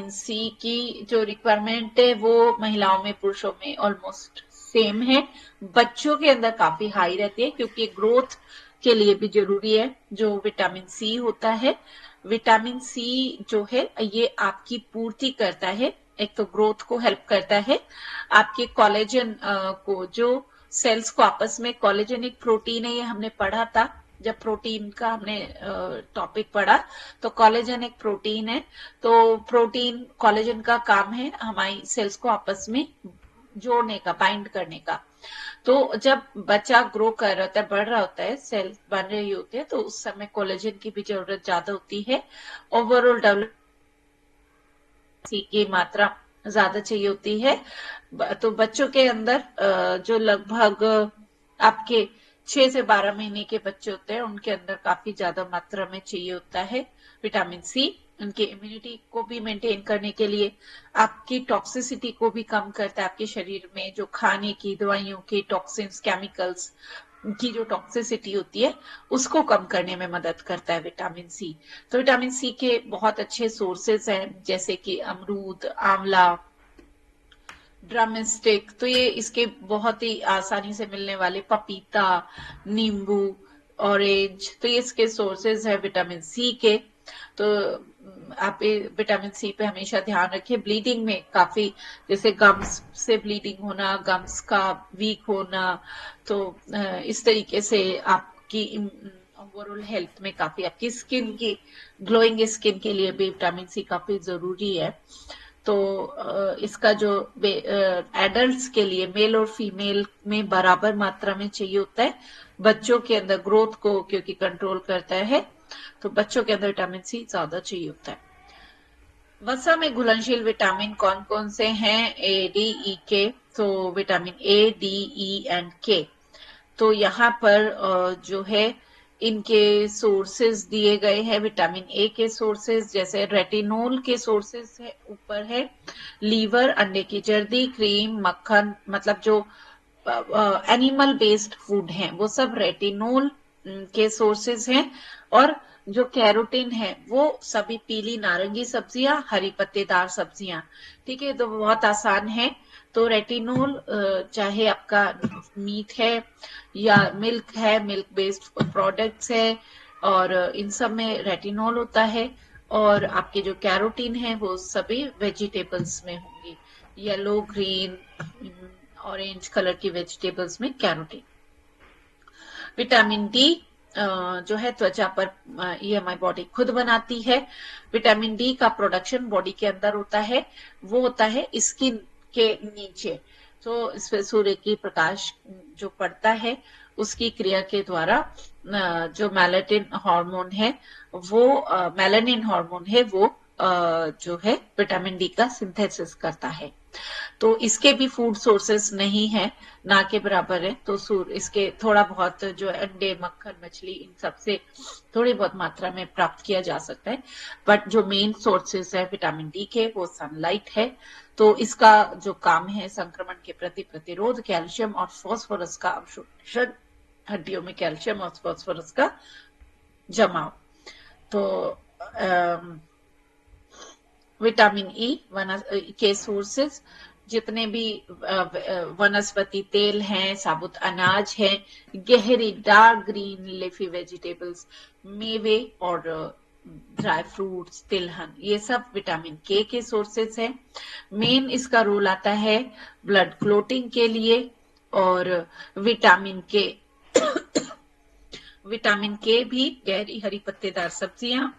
सी की जो रिक्वायरमेंट है वो महिलाओं में पुरुषों में ऑलमोस्ट सेम है। बच्चों के अंदर काफी हाई रहती है क्योंकि ग्रोथ के लिए भी जरूरी है जो विटामिन सी होता है। विटामिन सी जो है ये आपकी पूर्ति करता है, एक तो ग्रोथ को हेल्प करता है, आपके कोलेजन को, जो सेल्स को आपस में, कोलेजन एक प्रोटीन है, ये हमने पढ़ा था जब प्रोटीन का हमने टॉपिक पढ़ा। तो कोलेजन एक प्रोटीन है। तो प्रोटीन कोलेजन का काम है हमारी सेल्स को आपस में जोड़ने का, बाइंड करने का। तो जब बच्चा ग्रो कर रहा होता है, बढ़ रहा होता है, सेल बन रही होती है, तो उस समय कोलेजन की भी जरूरत ज्यादा होती है। ओवरऑल डेवलप की मात्रा ज्यादा चाहिए होती है। तो बच्चों के अंदर जो लगभग आपके 6 से 12 महीने के बच्चे होते हैं उनके अंदर काफी ज्यादा मात्रा में चाहिए होता है विटामिन सी। उनकी इम्यूनिटी को भी मेंटेन करने के लिए, आपकी टॉक्सिसिटी को भी कम करता है। आपके शरीर में जो खाने की, दवाइयों की टॉक्सिन्स, केमिकल्स की जो टॉक्सिसिटी होती है उसको कम करने में मदद करता है विटामिन सी। तो विटामिन सी के बहुत अच्छे सोर्सेज हैं, जैसे कि अमरूद, आंवला, ड्रमस्टिक, तो ये इसके बहुत ही आसानी से मिलने वाले पपीता, नींबू, ऑरेंज, तो ये इसके सोर्सेज है विटामिन सी के। तो आप विटामिन सी पे हमेशा ध्यान रखें। ब्लीडिंग में काफी, जैसे गम्स से ब्लीडिंग होना, गम्स का वीक होना, तो इस तरीके से आपकी ओवरऑल हेल्थ में काफी, आपकी स्किन की, ग्लोइंग स्किन के लिए भी विटामिन सी काफी जरूरी है। तो इसका जो एडल्ट्स के लिए, मेल और फीमेल में बराबर मात्रा में चाहिए होता है। बच्चों के अंदर ग्रोथ को क्योंकि कंट्रोल करता है, तो बच्चों के अंदर विटामिन सी ज्यादा चाहिए होता है। वसा में घुलनशील विटामिन कौन कौन से हैं? ए, डी, ई, के। तो vitamin A, D, E and के, तो यहाँ पर जो है इनके सोर्सेज दिए गए हैं। विटामिन ए के सोर्सेज जैसे रेटिनोल के सोर्सेज है, ऊपर है लीवर, अंडे की जर्दी, क्रीम, मक्खन, मतलब जो एनिमल बेस्ड फूड हैं वो सब रेटिनोल के सोर्सेज हैं। और जो कैरोटीन है वो सभी पीली नारंगी सब्जियां, हरी पत्तेदार सब्जियां। ठीक है, तो बहुत आसान है। तो रेटिनोल चाहे आपका मीट है या मिल्क है, मिल्क बेस्ड प्रोडक्ट्स है, और इन सब में रेटिनोल होता है। और आपके जो कैरोटीन है वो सभी वेजिटेबल्स में होंगी, येलो, ग्रीन, ऑरेंज कलर की वेजिटेबल्स में कैरोटीन। विटामिन डी जो है त्वचा पर, ये हमारी बॉडी खुद बनाती है। विटामिन डी का प्रोडक्शन बॉडी के अंदर होता है, वो होता है स्किन के नीचे। तो इस पे सूर्य की प्रकाश जो पड़ता है उसकी क्रिया के द्वारा जो मेलेटिन हार्मोन है वो, मेलानिन हार्मोन है वो, जो है विटामिन डी का सिंथेसिस करता है। तो इसके भी फूड सोर्सेस नहीं है, ना के बराबर है। तो इसके थोड़ा बहुत जो अंडे, मक्खन, मछली, इन सब से थोड़ी बहुत मात्रा में प्राप्त किया जा सकता है। बट जो मेन सोर्सेस है विटामिन डी के वो सनलाइट है। तो इसका जो काम है संक्रमण के प्रति प्रतिरोध, कैल्शियम और फास्फोरस का अवशोषण, हड्डियों में कैल्शियम और फास्फोरस का जमाव। तो विटामिन ई के सोर्सेस जितने भी वनस्पति तेल हैं, साबुत अनाज है, गहरी डार्क ग्रीन लीफी वेजिटेबल्स, मेवे और ड्राई फ्रूट्स, तिलहन, ये सब विटामिन के सोर्सेस हैं। मेन इसका रोल आता है ब्लड क्लोटिंग के लिए। और विटामिन के विटामिन के भी गहरी हरी पत्तेदार सब्जियां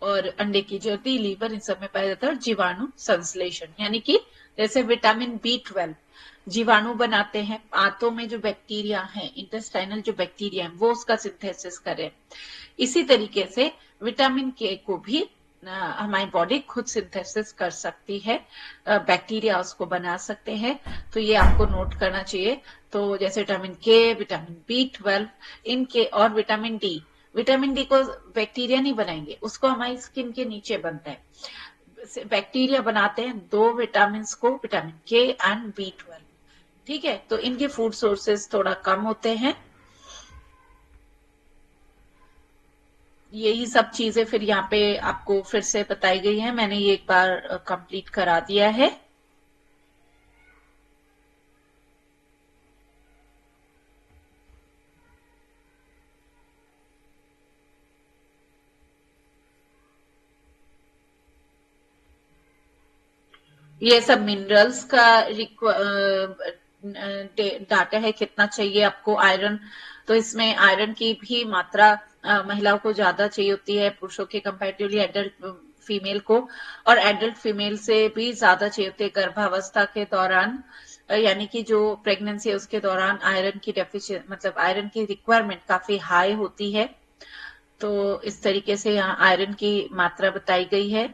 और अंडे की जर्दी, लीवर, इन सब में पाया जाता है। और जीवाणु संश्लेषण, यानी कि जैसे विटामिन बी 12 जीवाणु बनाते हैं, आंतों में जो बैक्टीरिया है, इंटेस्टाइनल जो बैक्टीरिया है वो उसका सिंथेसिस करें। इसी तरीके से विटामिन के को भी हमारी बॉडी खुद सिंथेसिस कर सकती है, बैक्टीरिया उसको बना सकते हैं। तो ये आपको नोट करना चाहिए। तो जैसे विटामिन के, विटामिन बी 12, इनके, और विटामिन डी को बैक्टीरिया नहीं बनाएंगे, उसको हमारी स्किन के नीचे बनता है। बैक्टीरिया बनाते हैं दो विटामिन को, विटामिन के एंड बी 12। ठीक है, तो इनके फूड सोर्सेस थोड़ा कम होते हैं। यही सब चीजें फिर यहाँ पे आपको फिर से बताई गई है, मैंने ये एक बार कंप्लीट करा दिया है। ये सब मिनरल्स का डाटा है, कितना चाहिए आपको आयरन। तो इसमें आयरन की भी मात्रा महिलाओं को ज्यादा चाहिए होती है पुरुषों के कंपैरेटिवली, एडल्ट फीमेल को। और एडल्ट फीमेल से भी ज्यादा चाहिए होती है गर्भावस्था के दौरान, यानी कि जो प्रेगनेंसी है उसके दौरान आयरन की डेफिशिएंसी, मतलब आयरन की रिक्वायरमेंट काफी हाई होती है। तो इस तरीके से यहाँ आयरन की मात्रा बताई गई है।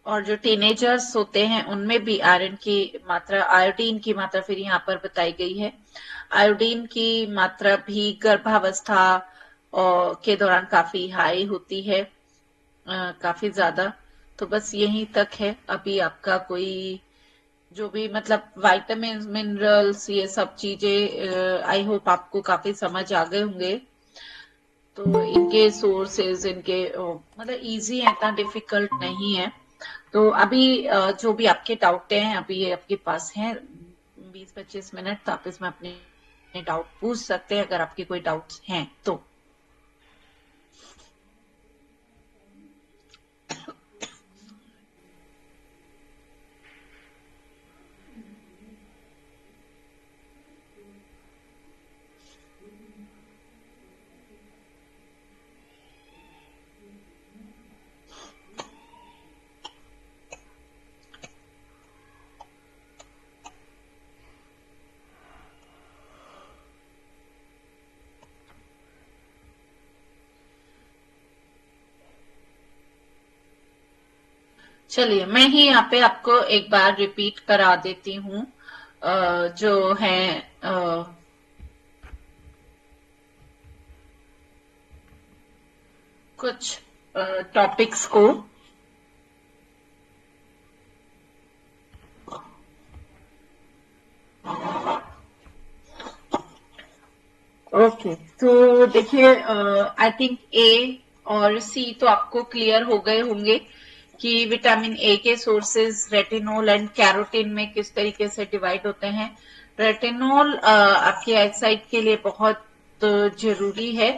और जो टीनेजर्स होते हैं उनमें भी आयरन की मात्रा, आयोडीन की मात्रा फिर यहाँ पर बताई गई है। आयोडीन की मात्रा भी गर्भावस्था के दौरान काफी हाई होती है, काफी ज्यादा। तो बस यहीं तक है। अभी आपका कोई जो भी मतलब विटामिन मिनरल्स ये सब चीजें आई होप आपको काफी समझ आ गए होंगे। तो इनके सोर्सेज इनके मतलब इजी है, इतना डिफिकल्ट नहीं है। तो अभी जो भी आपके डाउट हैं अभी ये आपके पास हैं 20-25 मिनट, तो आप इसमें अपने डाउट पूछ सकते हैं अगर आपके कोई डाउट्स हैं तो। चलिए मैं ही यहाँ पे आपको एक बार रिपीट करा देती हूँ जो है कुछ टॉपिक्स को। ओके तो देखिए आई थिंक ए और सी तो आपको क्लियर हो गए होंगे कि विटामिन ए के सोर्सेज रेटिनोल एंड कैरोटीन में किस तरीके से डिवाइड होते हैं। रेटिनोल आपकी आईसाइट के लिए बहुत जरूरी है।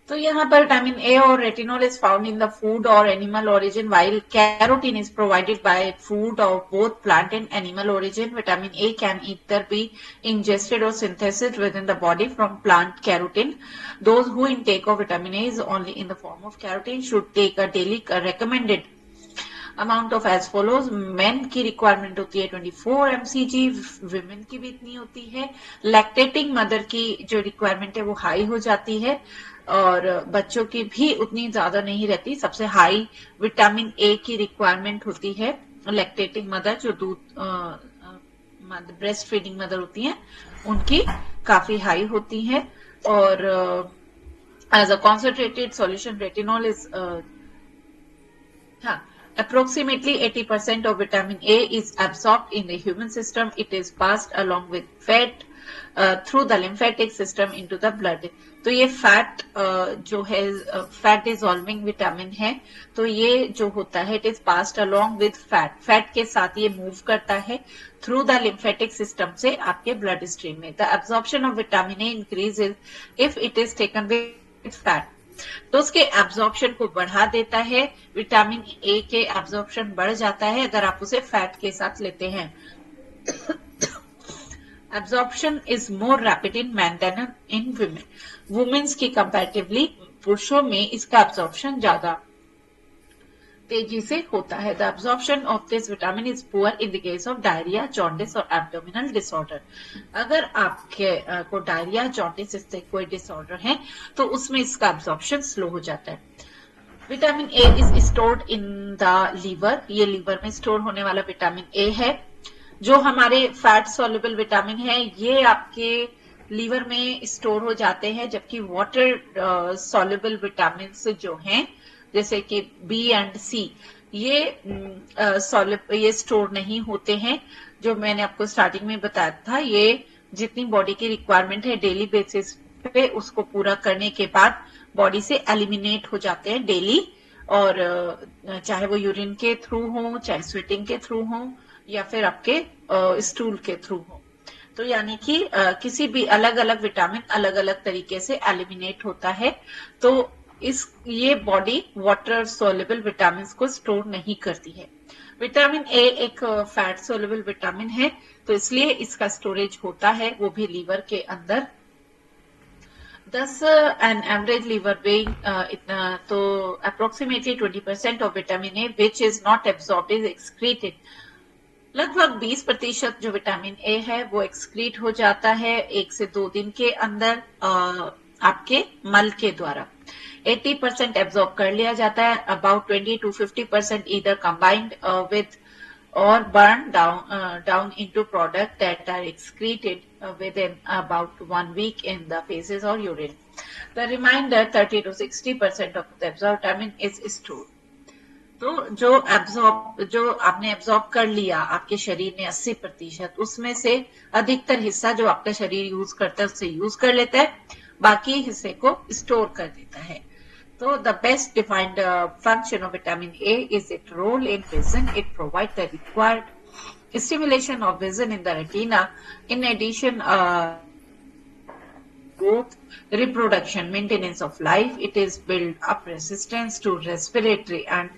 तो यहाँ पर विटामिन ए और retinol is found in the food और animal origin, while carotene is provided by food of both plant and animal origin. Vitamin A can either be ingested or synthesized within the body from plant keratin. Those who intake of vitamin A is only in the form of keratin should take a daily recommended amount of as follows. Men की requirement होती है 24 mcg, women की भी इतनी होती है। Lactating mother की जो रिक्वायरमेंट है वो हाई हो जाती है और बच्चों की भी उतनी ज्यादा नहीं रहती। सबसे हाई विटामिन ए की रिक्वायरमेंट होती है लैक्टेटिंग मदर, जो दूध ब्रेस्ट फीडिंग मदर होती हैं उनकी काफी हाई होती है। और as a concentrated solution retinol is approximately 80% of vitamin A is absorbed in the human system. It is passed along with fat through the lymphatic system into the blood. तो ये fat जो है fat dissolving vitamin है, तो ये जो होता है it is passed along with fat, fat के साथ ये मूव करता है थ्रू द लिम्फेटिक सिस्टम से आपके ब्लड स्ट्रीम में। The absorption of vitamin A increases if it is taken with fat, तो उसके एब्जॉर्प्शन को बढ़ा देता है। विटामिन ए के एब्जॉर्प्शन बढ़ जाता है अगर आप उसे फैट के साथ लेते हैं। Absorption is more rapid in man than in women, women's की कंपैरेटिवली पुरुषों में इसका एब्जॉर्प्शन ज्यादा तेजी से होता है। The absorption of this vitamin is poor in the case of diarrhoea, jaundice और एब्डोमिनल डिसऑर्डर। अगर आपके को डायरिया, जॉन्डिस इससे कोई डिसऑर्डर है तो उसमें इसका एब्जॉर्प्शन स्लो हो जाता है। Vitamin A is stored in the liver, ये लीवर में स्टोर होने वाला विटामिन ए है। जो हमारे फैट सॉल्युबल विटामिन है ये आपके लीवर में स्टोर हो जाते हैं, जबकि वाटर सॉल्युबल विटामिन जो हैं जैसे कि बी एंड सी ये ये स्टोर नहीं होते हैं। जो मैंने आपको स्टार्टिंग में बताया था, ये जितनी बॉडी की रिक्वायरमेंट है डेली बेसिस पे उसको पूरा करने के बाद बॉडी से एलिमिनेट हो जाते हैं डेली, और चाहे वो यूरिन के थ्रू हो, चाहे स्वेटिंग के थ्रू हो, या फिर आपके स्टूल के थ्रू हो। तो यानी कि किसी भी अलग अलग विटामिन अलग अलग तरीके से एलिमिनेट होता है। तो ये बॉडी वाटर सोल्युबल विटामिन को स्टोर नहीं करती है। विटामिन ए एक फैट सोल्युबल विटामिन है, तो इसलिए इसका स्टोरेज होता है वो भी लीवर के अंदर। Thus, an average liver weighing तो approximately 20% of vitamin A which is not absorbed is excreted लगभग 20% जो विटामिन ए है वो एक्सक्रीट हो जाता है 1 से 2 दिन के अंदर आपके मल के द्वारा। 80% एब्जॉर्ब कर लिया जाता है। About 20 to 50% either combined with or burn down into product that are excreted within about 1 week in the feces or urine. The remainder 30 to 60% of the absorbed vitamin is stored. तो जो आपने absorb कर लिया आपके शरीर ने 80%, उसमें से अधिकतर हिस्सा जो आपका शरीर यूज करता है उससे यूज कर लेता है, बाकी हिस्से को स्टोर कर देता है। So the best defined function of vitamin A is its role in vision. It provides the required stimulation of vision in the retina. In addition, growth, reproduction, maintenance of life. It is build up resistance to respiratory and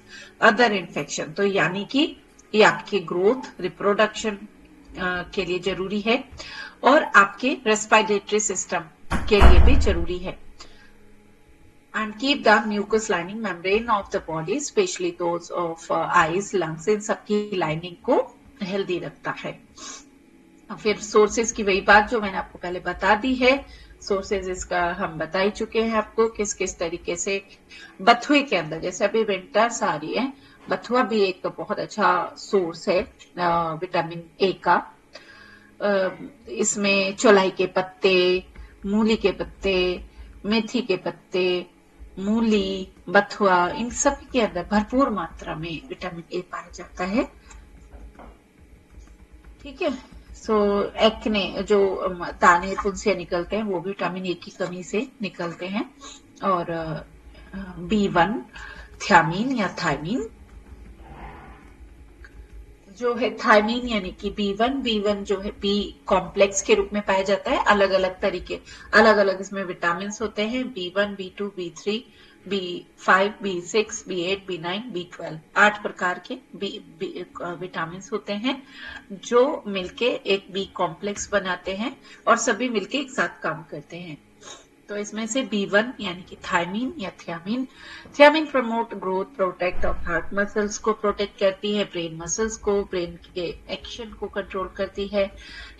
other infection. तो यानी कि ये आपके growth, reproduction के लिए जरूरी है और आपके रेस्पिरेटरी सिस्टम के लिए भी जरूरी है। And keep the mucous lining membrane of the body, especially those of eyes, lungs, इन सबकी लाइनिंग को हेल्दी रखता है। फिर सोर्सेज की वही बात जो मैंने आपको पहले बता दी है, सोर्सेज इसका हम बता ही चुके हैं आपको किस किस तरीके से। बथुए के अंदर जैसे अभी विंटर्स आ रही है, बथुआ भी एक बहुत अच्छा सोर्स है विटामिन ए का। इसमें चौलाई के पत्ते, मूली के पत्ते, मेथी के पत्ते, मूली, बथुआ, इन सभी के अंदर भरपूर मात्रा में विटामिन ए पाया जाता है। ठीक है। सो एक्ने जो दाने फुंसियाँ निकलते हैं वो भी विटामिन ए की कमी से निकलते हैं। और B1 थियामीन या थायमीन जो है, थायमीन यानी कि B1 जो है बी कॉम्प्लेक्स के रूप में पाया जाता है। अलग अलग तरीके, अलग अलग इसमें विटामिन होते हैं। B1, B2, B3, B5, B6, B8, B9, B12, 8 प्रकार के विटामिन होते हैं जो मिलके एक बी कॉम्प्लेक्स बनाते हैं और सभी मिलके एक साथ काम करते हैं। तो इसमें से B1 यानी कि थायमीन या thiamine promote growth, protect of heart muscles को प्रोटेक्ट करती है, ब्रेन मसल्स को, ब्रेन के एक्शन को कंट्रोल करती है।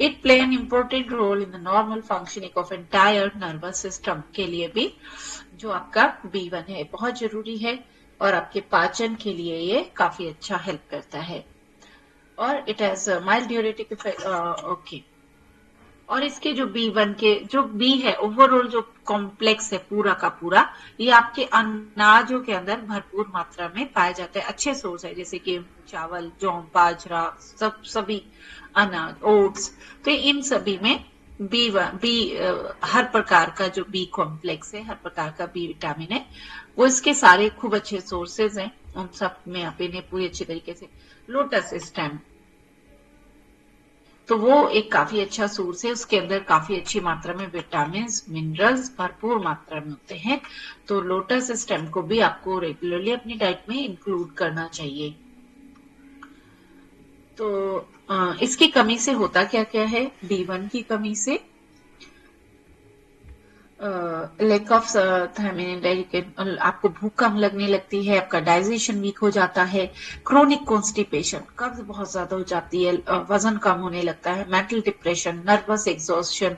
It play an important role in the normal functioning of entire nervous system के लिए भी जो आपका B1 है बहुत जरूरी है और आपके पाचन के लिए ये काफी अच्छा हेल्प करता है। और it has mild diuretic effect. Okay. और इसके जो B1 के जो बी है ओवरऑल जो कॉम्प्लेक्स है पूरा का पूरा, ये आपके अनाजों के अंदर भरपूर मात्रा में पाया जाता है। अच्छे सोर्स है जैसे कि चावल, जौ, बाजरा, सभी अनाज, ओट्स। तो इन सभी में हर प्रकार का जो बी कॉम्प्लेक्स है, हर प्रकार का बी विटामिन है, वो इसके सारे खूब अच्छे सोर्सेज हैं। उन सब में आप इन्हें पूरी अच्छी तरीके से, लोटस स्टेम तो वो एक काफी अच्छा सोर्स है, उसके अंदर काफी अच्छी मात्रा में विटामिन, मिनरल्स भरपूर मात्रा में होते हैं। तो लोटस स्टेम को भी आपको रेगुलरली अपनी डाइट में इंक्लूड करना चाहिए। तो इसकी कमी से होता क्या क्या है? B1 की कमी से लैक ऑफ थायमीन, आपको भूख कम लगने लगती है, आपका डाइजेशन वीक हो जाता है, क्रोनिक कॉन्स्टिपेशन, कब्ज बहुत ज्यादा हो जाती है, वजन कम होने लगता है, मेंटल डिप्रेशन, नर्वस एग्जॉस्शन,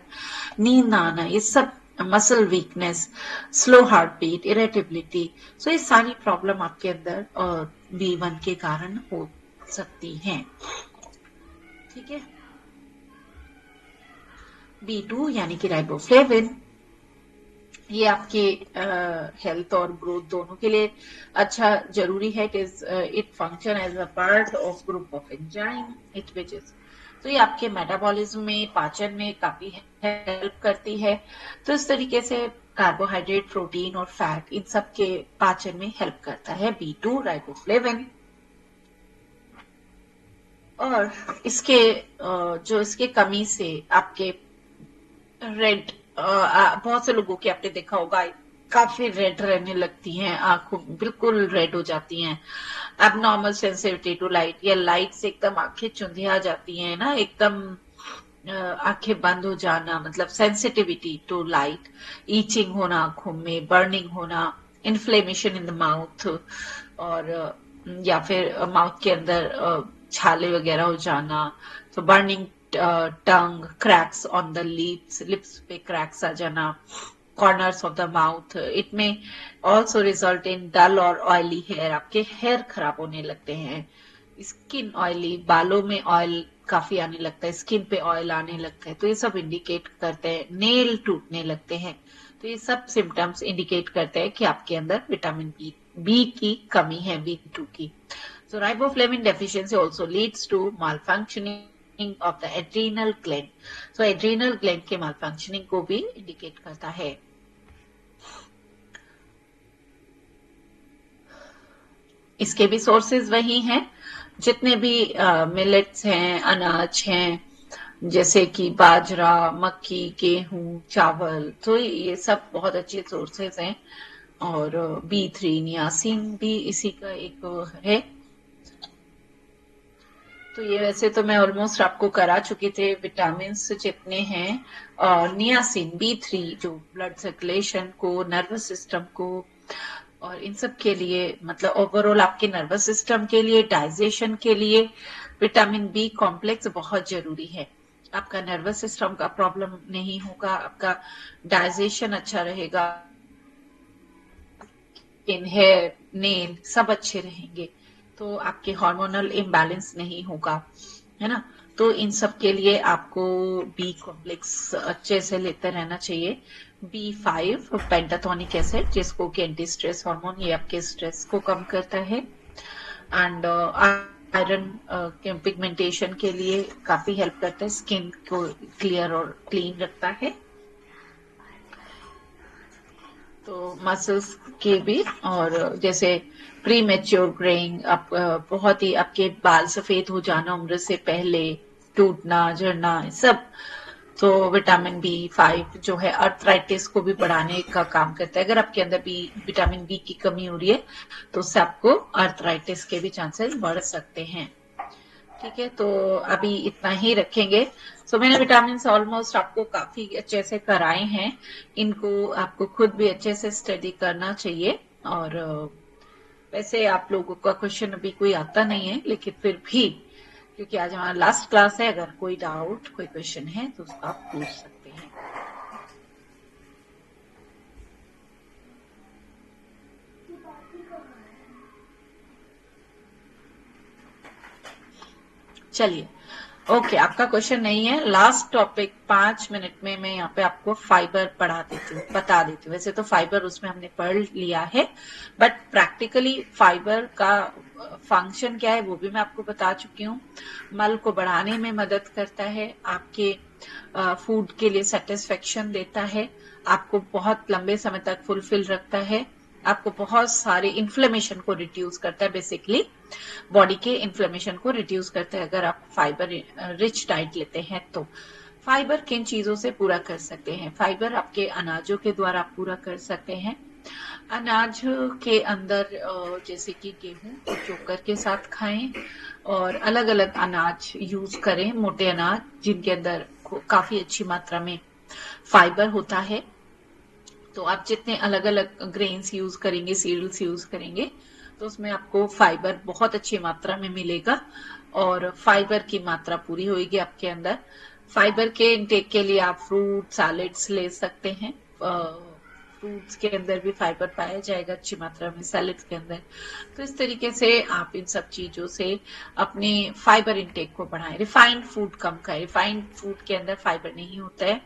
नींद ना आना, ये सब, muscle weakness, slow heartbeat, irritability, so ये सारी प्रॉब्लम आपके अंदर B1 के कारण हो सकती हैं। ठीक है। B2 यानी कि राइबोफ्लेविन, ये आपके हेल्थ और ग्रोथ दोनों के लिए अच्छा जरूरी है। It function as a part of group of enzyme it which is, तो ये आपके मेटाबॉलिज्म में, पाचन में काफी हेल्प करती है। तो इस तरीके से कार्बोहाइड्रेट, प्रोटीन और फैट इन सब के पाचन में हेल्प करता है B2 राइबोफ्लेविन। और इसके जो इसके कमी से आपके रेड, बहुत से लोगों की आपने देखा होगा काफी रेड रहने लगती हैं, आंखों बिल्कुल रेड हो जाती हैं। एबनॉर्मल सेंसिटिविटी टू लाइट, या लाइट से एकदम आंखें चुंधिया जाती हैं ना, एकदम आंखें बंद हो जाना, मतलब सेंसिटिविटी टू लाइट, ईचिंग होना आंखों में, बर्निंग होना, इन्फ्लेमेशन इन द माउथ, और या फिर माउथ के अंदर छाले वगैरह हो जाना, तो burning tongue, cracks on the lips, lips पे क्रैक्स आ जाना, corners of the mouth, it में ऑल्सो रिजल्ट इन डल और ऑयली हेयर, आपके हेयर खराब होने लगते हैं, स्किन ऑयली, बालों में ऑयल काफी आने लगता है, स्किन पे ऑयल आने लगता है, तो ये सब इंडिकेट करते हैं, नेल टूटने लगते हैं, तो ये सब सिम्टम्स इंडिकेट करते हैं कि आपके अंदर विटामिन बी की कमी है, B2 की। So riboflavin deficiency also leads to malfunctioning of the adrenal gland. So adrenal gland के malfunctioning को भी indicate करता है। इसके भी सोर्सेज वही हैं, जितने भी मिलेट्स हैं, अनाज हैं, जैसे कि बाजरा, मक्की, गेहूं, चावल, तो ये सब बहुत अच्छे सोर्सेज हैं। और B3 नियासिन भी इसी का एक है। तो ये वैसे तो मैं ऑलमोस्ट आपको करा चुकी थे, विटामिन जितने हैं, और नियासिन, B3 जो ब्लड सर्कुलेशन को, नर्वस सिस्टम को, और इन सब के लिए, मतलब ओवरऑल आपके नर्वस सिस्टम के लिए, डाइजेशन के लिए विटामिन बी कॉम्प्लेक्स बहुत जरूरी है। आपका नर्वस सिस्टम का प्रॉब्लम नहीं होगा, आपका डाइजेशन अच्छा रहेगा, स्किन, हेयर, नेल सब अच्छे रहेंगे, तो आपके हार्मोनल इम्बैलेंस नहीं होगा, है ना। तो इन सब के लिए आपको बी कॉम्प्लेक्स अच्छे से लेते रहना चाहिए। B5 पेंटाथोनिक एसिड, जिसको कि एंटी स्ट्रेस हार्मोन, ये आपके स्ट्रेस को कम करता है। एंड आयरन पिगमेंटेशन के लिए काफी हेल्प करता है, स्किन को क्लियर और क्लीन रखता है। तो मसल्स के भी, और जैसे प्री मेच्योर ग्रेइंग, आप बहुत ही आपके बाल सफेद हो जाना उम्र से पहले, टूटना, झड़ना, सब, तो विटामिन B5 जो है अर्थराइटिस को भी बढ़ाने का काम करता है। अगर आपके अंदर भी विटामिन बी की कमी हो रही है, तो उससे आपको अर्थराइटिस के भी चांसेस बढ़ सकते हैं। ठीक है, तो अभी इतना ही रखेंगे। सो मैंने विटामिन ऑलमोस्ट आपको काफी अच्छे से कराए हैं, इनको आपको खुद भी अच्छे से स्टडी करना चाहिए। और वैसे आप लोगों का क्वेश्चन अभी कोई आता नहीं है, लेकिन फिर भी क्योंकि आज हमारा लास्ट क्लास है, अगर कोई डाउट, कोई क्वेश्चन है तो उसको आप पूछ सकते हैं। चलिए, ओके, आपका क्वेश्चन नहीं है। लास्ट टॉपिक 5 मिनट में मैं यहाँ पे आपको फाइबर पढ़ा देती हूँ, बता देती हूँ। वैसे तो फाइबर उसमें हमने पढ़ लिया है, बट प्रैक्टिकली फाइबर का फंक्शन क्या है वो भी मैं आपको बता चुकी हूँ। मल को बढ़ाने में मदद करता है, आपके फूड के लिए सेटिस्फेक्शन देता है, आपको बहुत लंबे समय तक फुलफिल रखता है, आपको बहुत सारे इन्फ्लेमेशन को रिड्यूस करता है, बेसिकली बॉडी के इन्फ्लेमेशन को रिड्यूस करते हैं अगर आप फाइबर रिच डाइट लेते हैं तो। फाइबर किन चीजों से पूरा कर सकते हैं? फाइबर आपके अनाजों के द्वारा आप पूरा कर सकते हैं। अनाज के अंदर जैसे कि गेहूं को चोकर के साथ खाएं, और अलग अलग अनाज यूज करें, मोटे अनाज जिनके अंदर काफी अच्छी मात्रा में फाइबर होता है। तो आप जितने अलग अलग ग्रेन्स यूज करेंगे, सीरियल्स यूज करेंगे, तो उसमें आपको फाइबर बहुत अच्छी मात्रा में मिलेगा, और फाइबर की मात्रा पूरी होगी आपके अंदर। फाइबर के इंटेक के लिए आप फ्रूट सैलेड्स ले सकते हैं, फ्रूट्स के अंदर भी फाइबर पाया जाएगा अच्छी मात्रा में, सैलेड्स के अंदर। तो इस तरीके से आप इन सब चीजों से अपने फाइबर इंटेक को बढ़ाएं। रिफाइंड फूड कम खाएं, रिफाइंड फूड के अंदर फाइबर नहीं होता है,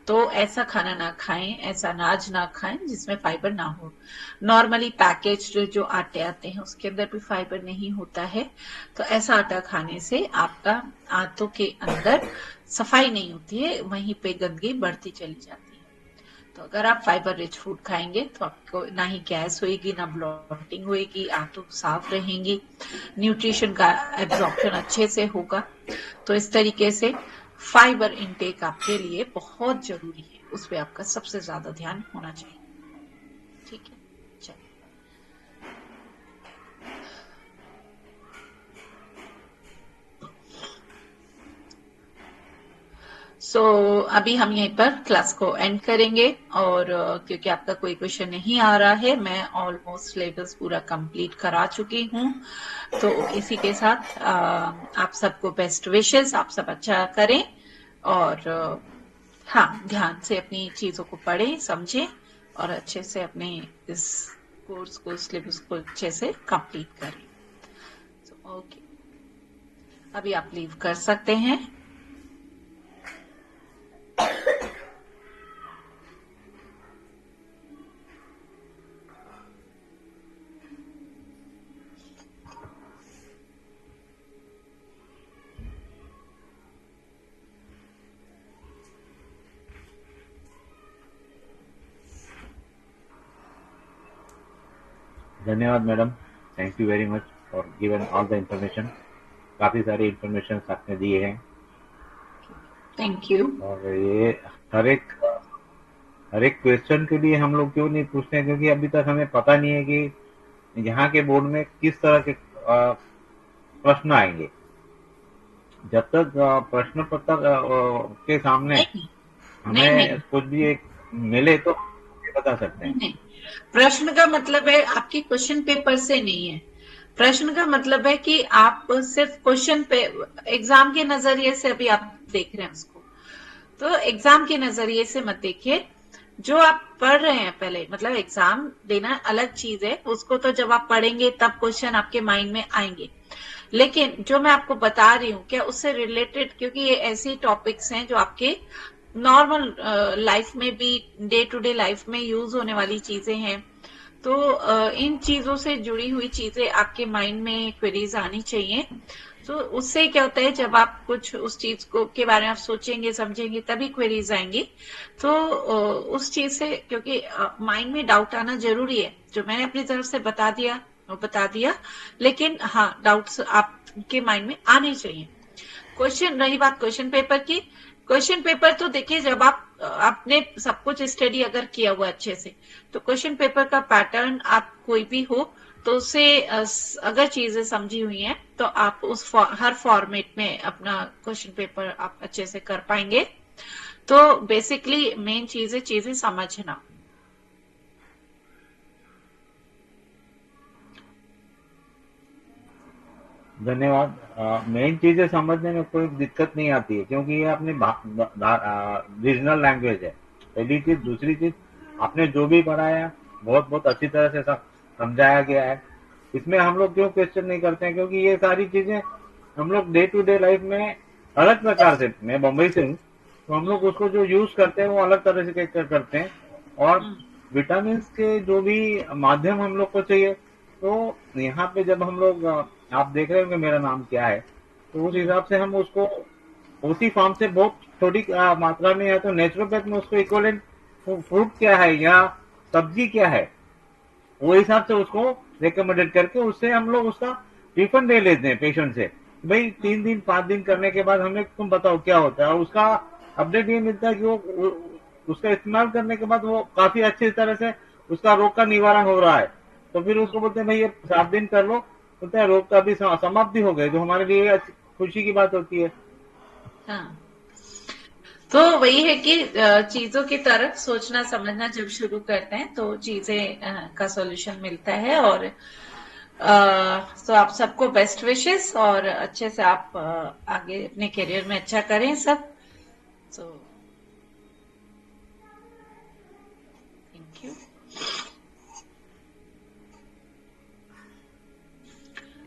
तो ऐसा खाना ना खाएं, ऐसा अनाज ना खाएं जिसमें फाइबर ना हो। नॉर्मली पैकेज्ड जो आटे आते हैं उसके अंदर भी फाइबर नहीं होता है, तो ऐसा आटा खाने से आपका आंतों के अंदर सफाई नहीं होती है, वहीं पे गंदगी बढ़ती चली जाती है। तो अगर आप फाइबर रिच फूड खाएंगे तो आपको ना ही गैस होएगी, ना ब्लॉटिंग होएगी, आंतों साफ रहेंगी, न्यूट्रिशन का एब्जॉर्प्शन अच्छे से होगा। तो इस तरीके से फाइबर इनटेक आपके लिए बहुत जरूरी है, उस पर आपका सबसे ज्यादा ध्यान होना चाहिए। ठीक है, चलिए। सो अभी हम यहीं पर क्लास को एंड करेंगे और क्योंकि आपका कोई क्वेश्चन नहीं आ रहा है, मैं ऑलमोस्ट सिलेबस पूरा कंप्लीट करा चुकी हूँ। तो इसी के साथ आप सबको बेस्ट विशेस, आप सब अच्छा करें और हाँ, ध्यान से अपनी चीजों को पढ़ें, समझें और अच्छे से अपने इस कोर्स को, सिलेबस को अच्छे से कंप्लीट करें। ओके, अभी आप लीव कर सकते हैं। धन्यवाद madam, thank you very much for given all the information. काफ़ी सारी इंफॉर्मेशन आपने दिए हैं थैंक यू। और ये हर एक हर एक क्वेश्चन के लिए हम लोग क्यों नहीं पूछते हैं, क्योंकि अभी तक हमें पता नहीं है कि यहाँ के बोर्ड में किस तरह के प्रश्न आएंगे। जब तक प्रश्न पत्र के सामने नहीं नहीं नहीं हमें कुछ भी एक मिले तो हम ये बता सकते नहीं हैं। नहीं, प्रश्न का मतलब है आपकी क्वेश्चन पेपर से नहीं है। प्रश्न का मतलब है कि आप सिर्फ क्वेश्चन पे, एग्जाम के नजरिए से अभी आप देख रहे हैं उसको, तो एग्जाम के नजरिए से मत देखिए। जो आप पढ़ रहे हैं पहले, मतलब एग्जाम देना अलग चीज है, उसको तो जब आप पढ़ेंगे तब क्वेश्चन आपके माइंड में आएंगे। लेकिन जो मैं आपको बता रही हूँ क्या उससे रिलेटेड, क्योंकि ये ऐसी टॉपिक्स हैं जो आपके नॉर्मल लाइफ में भी, डे टू डे लाइफ में यूज होने वाली चीजें हैं। तो इन चीजों से जुड़ी हुई चीजें आपके माइंड में क्वेरीज आनी चाहिए। तो उससे क्या होता है, जब आप कुछ उस चीज को के बारे में आप सोचेंगे समझेंगे तभी क्वेरीज आएंगी। तो उस चीज से, क्योंकि माइंड में डाउट आना जरूरी है, जो मैंने अपनी तरफ से बता दिया वो बता दिया, लेकिन हाँ, डाउट्स आपके माइंड में आने चाहिए। क्वेश्चन, रही बात क्वेश्चन पेपर की, क्वेश्चन पेपर तो देखिए, जब आपने सब कुछ स्टडी अगर किया हुआ अच्छे से, तो क्वेश्चन पेपर का पैटर्न आप कोई भी हो तो उससे अगर चीजें समझी हुई हैं तो आप उस हर फॉर्मेट में अपना क्वेश्चन पेपर आप अच्छे से कर पाएंगे। तो बेसिकली मेन चीज है चीजें समझना। धन्यवाद। मेन चीजें समझने में कोई दिक्कत नहीं आती है, क्योंकि ये अपनी रीजनल लैंग्वेज है। पहली चीज, दूसरी चीज, आपने जो भी पढ़ाया बहुत बहुत अच्छी तरह से समझाया गया है। इसमें हम लोग क्यों क्वेश्चन नहीं करते हैं, क्योंकि ये सारी चीजें हम लोग डे टू डे लाइफ में अलग प्रकार से, मैं बम्बई से हूँ तो हम लोग उसको जो यूज करते हैं वो अलग तरह से करते हैं। और विटामिन के जो भी माध्यम हम लोग को चाहिए, तो यहाँ पे जब हम लोग आप देख रहे होंगे मेरा नाम क्या है, तो उस हिसाब से हम उसको उसी फॉर्म से बहुत छोटी मात्रा में, या तो नेचुरोपैथ में उसको इक्वलेंट फ्रूट क्या है या सब्जी क्या है, वो हिसाब से उसको रिकमेंडेड करके उससे हम लोग उसका रिफंड ले लेते हैं पेशेंट से। भाई 3 दिन 5 दिन करने के बाद हमें तुम बताओ क्या होता है, और उसका अपडेट ये मिलता है कि वो उसका इस्तेमाल करने के बाद वो काफी अच्छी तरह से उसका रोग का निवारण हो रहा है। तो फिर उसको बोलते हैं भाई ये 7 दिन कर लो, बोलते हैं रोग का भी समाप्ति हो गई, जो हमारे लिए खुशी की बात होती है। हाँ, तो वही है कि चीजों की तरफ सोचना समझना जब शुरू करते हैं तो चीजें का सॉल्यूशन मिलता है। और तो आप सबको बेस्ट विशेस और अच्छे से आप आगे अपने करियर में अच्छा करें सब। तो थैंक यू।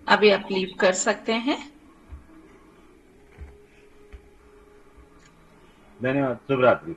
अभी आप लीव कर सकते हैं। धन्यवाद, शुभ रात्रि।